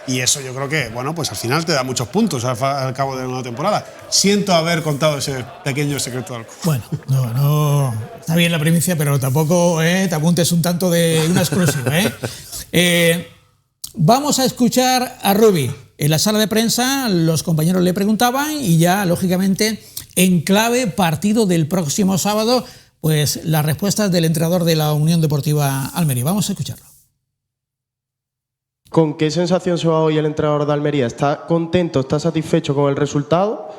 y eso yo creo que, bueno, pues al final te da muchos puntos al cabo de una temporada. Siento haber contado ese pequeño secreto de alcohol. Bueno, no, está bien la primicia, pero tampoco te apuntes un tanto de una exclusiva. Vamos a escuchar a Rubi. En la sala de prensa los compañeros le preguntaban y ya, lógicamente, en clave partido del próximo sábado, pues las respuestas del entrenador de la Unión Deportiva Almería. Vamos a escucharlo. ¿Con qué sensación se va hoy el entrenador de Almería? ¿Está contento, está satisfecho con el resultado?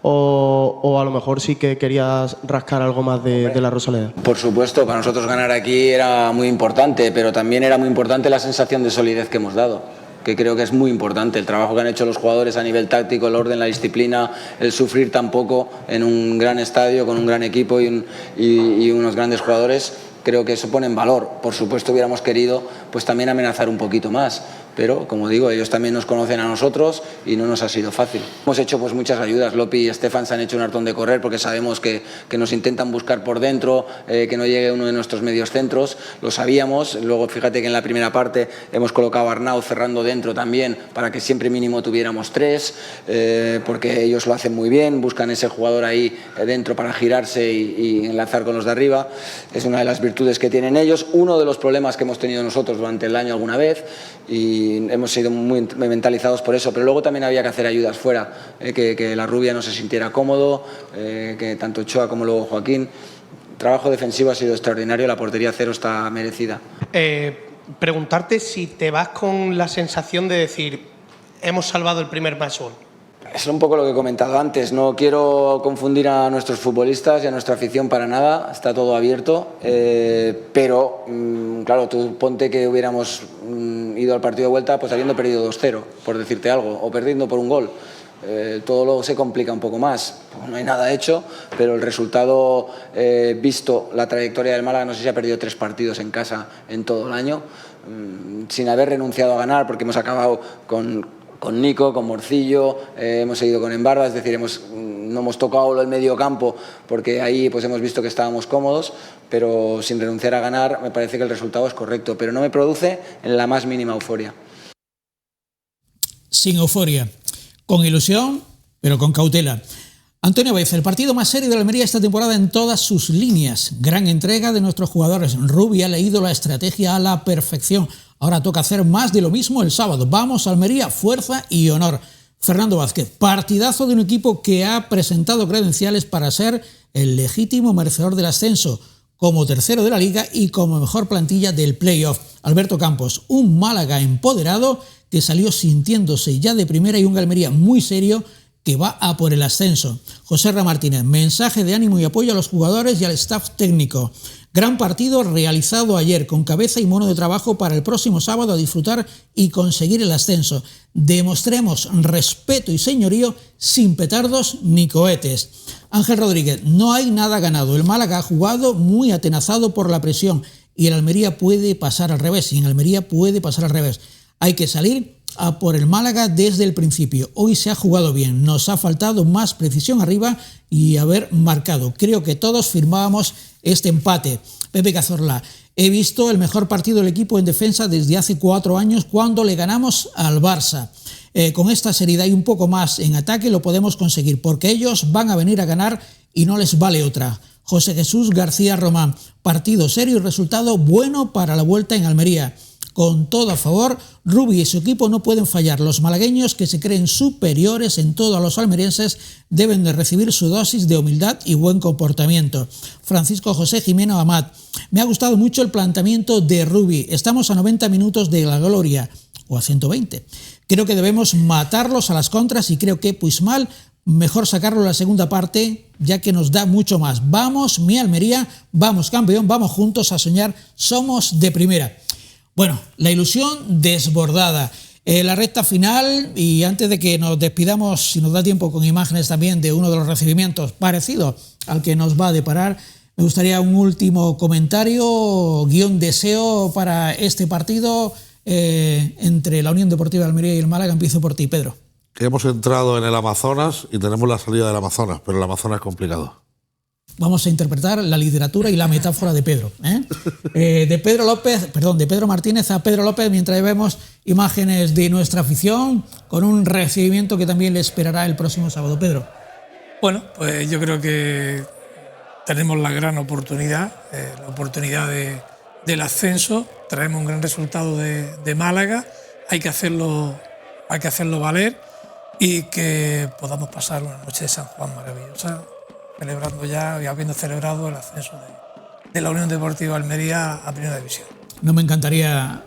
¿O a lo mejor sí que querías rascar algo más de la Rosaleda? Por supuesto, para nosotros ganar aquí era muy importante, pero también era muy importante la sensación de solidez que hemos dado, que creo que es muy importante. El trabajo que han hecho los jugadores a nivel táctico, el orden, la disciplina, el sufrir tan poco en un gran estadio, con un gran equipo y unos grandes jugadores, creo que eso pone en valor. Por supuesto hubiéramos querido pues también amenazar un poquito más, pero como digo, ellos también nos conocen a nosotros y no nos ha sido fácil. Hemos hecho pues muchas ayudas. Lopi y Estefan se han hecho un hartón de correr porque sabemos que nos intentan buscar por dentro, que no llegue uno de nuestros medios centros, lo sabíamos. Luego fíjate que en la primera parte hemos colocado a Arnau cerrando dentro también para que siempre mínimo tuviéramos 3, porque ellos lo hacen muy bien, buscan ese jugador ahí dentro para girarse y enlazar con los de arriba. Es una de las virtudes que tienen ellos, uno de los problemas que hemos tenido nosotros durante el año alguna vez, y hemos sido muy mentalizados por eso, pero luego también había que hacer ayudas fuera, que la rubia no se sintiera cómodo, que tanto Ochoa como luego Joaquín. El trabajo defensivo ha sido extraordinario, la portería 0 está merecida. Preguntarte si te vas con la sensación de decir, hemos salvado el primer match ball. Es un poco lo que he comentado antes, no quiero confundir a nuestros futbolistas y a nuestra afición para nada, está todo abierto, pero claro, tú ponte que hubiéramos ido al partido de vuelta pues habiendo perdido 2-0, por decirte algo, o perdiendo por un gol. Todo luego se complica un poco más, no hay nada hecho, pero el resultado, visto la trayectoria del Málaga, no sé si ha perdido 3 partidos en casa en todo el año, sin haber renunciado a ganar, porque hemos acabado con Nico, con Morcillo, hemos seguido con Embarba, es decir, no hemos tocado el medio campo porque ahí pues hemos visto que estábamos cómodos, pero sin renunciar a ganar me parece que el resultado es correcto, pero no me produce en la más mínima euforia. Sin euforia, con ilusión, pero con cautela. Antonio Baeza, el partido más serio de la Almería esta temporada en todas sus líneas. Gran entrega de nuestros jugadores. Rubi ha leído la estrategia a la perfección. Ahora toca hacer más de lo mismo el sábado. Vamos, Almería, fuerza y honor. Fernando Vázquez, partidazo de un equipo que ha presentado credenciales para ser el legítimo merecedor del ascenso, como tercero de la Liga y como mejor plantilla del playoff. Alberto Campos, un Málaga empoderado que salió sintiéndose ya de primera y un Almería muy serio que va a por el ascenso. José R. Martínez, mensaje de ánimo y apoyo a los jugadores y al staff técnico. Gran partido realizado ayer con cabeza y mono de trabajo para el próximo sábado a disfrutar y conseguir el ascenso. Demostremos respeto y señorío sin petardos ni cohetes. Ángel Rodríguez, no hay nada ganado. El Málaga ha jugado muy atenazado por la presión y el Almería puede pasar al revés. Y en Almería puede pasar al revés. Hay que salir a por el Málaga desde el principio. Hoy se ha jugado bien, nos ha faltado más precisión arriba y haber marcado. Creo que todos firmábamos este empate. Pepe Cazorla, he visto el mejor partido del equipo en defensa desde hace 4 años cuando le ganamos al Barça. Con esta seriedad y un poco más en ataque lo podemos conseguir porque ellos van a venir a ganar y no les vale otra. José Jesús García Román, partido serio y resultado bueno para la vuelta en Almería. Con todo a favor, Rubi y su equipo no pueden fallar. Los malagueños, que se creen superiores en todo a los almerienses, deben de recibir su dosis de humildad y buen comportamiento. Francisco José Jimeno Amat. Me ha gustado mucho el planteamiento de Rubi. Estamos a 90 minutos de la gloria, o a 120. Creo que debemos matarlos a las contras y creo que, pues mal, mejor sacarlo en la segunda parte, ya que nos da mucho más. Vamos, mi Almería, vamos campeón, vamos juntos a soñar, somos de primera. Bueno, la ilusión desbordada. La recta final, y antes de que nos despidamos, si nos da tiempo, con imágenes también de uno de los recibimientos parecido al que nos va a deparar, me gustaría un último comentario, guión deseo para este partido entre la Unión Deportiva de Almería y el Málaga. Empiezo por ti, Pedro. Que hemos entrado en el Amazonas y tenemos la salida del Amazonas, pero el Amazonas es complicado. Vamos a interpretar la literatura y la metáfora de Pedro. De Pedro Martínez a Pedro López, mientras vemos imágenes de nuestra afición con un recibimiento que también le esperará el próximo sábado. Pedro. Bueno, pues yo creo que tenemos la gran oportunidad, del ascenso. Traemos un gran resultado de Málaga. Hay que hacerlo valer y que podamos pasar una noche de San Juan maravillosa, celebrando ya y habiendo celebrado el ascenso de la Unión Deportiva Almería a Primera División. No me encantaría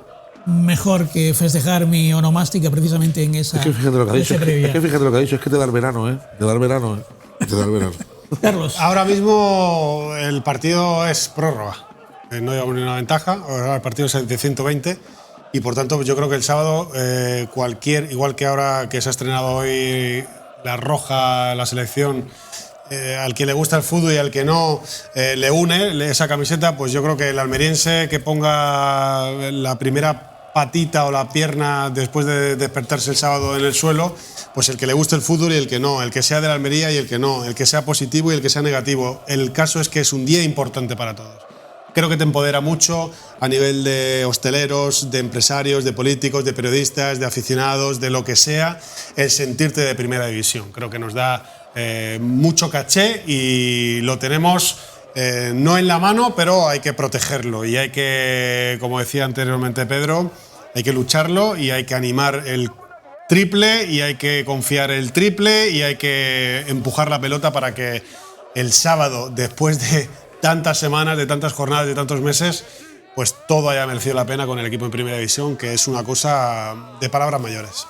mejor que festejar mi onomástica precisamente en esa. Es que fíjate lo que ha dicho, es que te da el verano, Te da el verano, Te da el verano. Carlos. Ahora mismo el partido es prórroga. No hay una ventaja, ahora el partido es de 120 y por tanto yo creo que el sábado igual que ahora que se ha estrenado hoy la roja, la selección, al que le gusta el fútbol y al que no le une esa camiseta, pues yo creo que el almeriense que ponga la primera patita o la pierna después de despertarse el sábado en el suelo, pues el que le guste el fútbol y el que no, el que sea de la Almería y el que no, el que sea positivo y el que sea negativo. El caso es que es un día importante para todos. Creo que te empodera mucho a nivel de hosteleros, de empresarios, de políticos, de periodistas, de aficionados, de lo que sea, el sentirte de Primera División. Creo que nos da mucho caché y lo tenemos no en la mano, pero hay que protegerlo y hay que, como decía anteriormente Pedro, hay que lucharlo y hay que animar el triple y hay que confiar el triple y hay que empujar la pelota para que el sábado, después de tantas semanas, de tantas jornadas, de tantos meses, pues todo haya merecido la pena con el equipo en Primera División, que es una cosa de palabras mayores.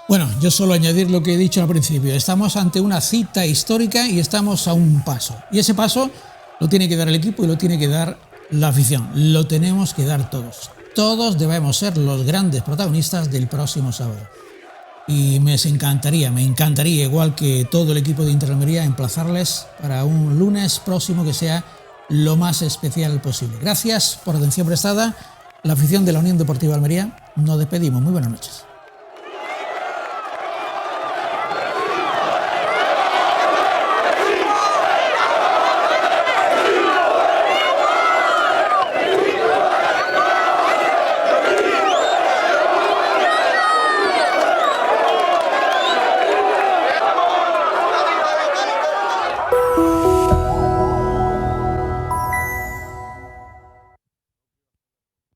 Bueno, yo solo añadir lo que he dicho al principio. Estamos ante una cita histórica y estamos a un paso. Y ese paso lo tiene que dar el equipo y lo tiene que dar la afición. Lo tenemos que dar todos. Todos debemos ser los grandes protagonistas del próximo sábado. Y me encantaría, igual que todo el equipo de Inter Almería, emplazarles para un lunes próximo que sea lo más especial posible. Gracias por la atención prestada. La afición de la Unión Deportiva Almería, nos despedimos. Muy buenas noches.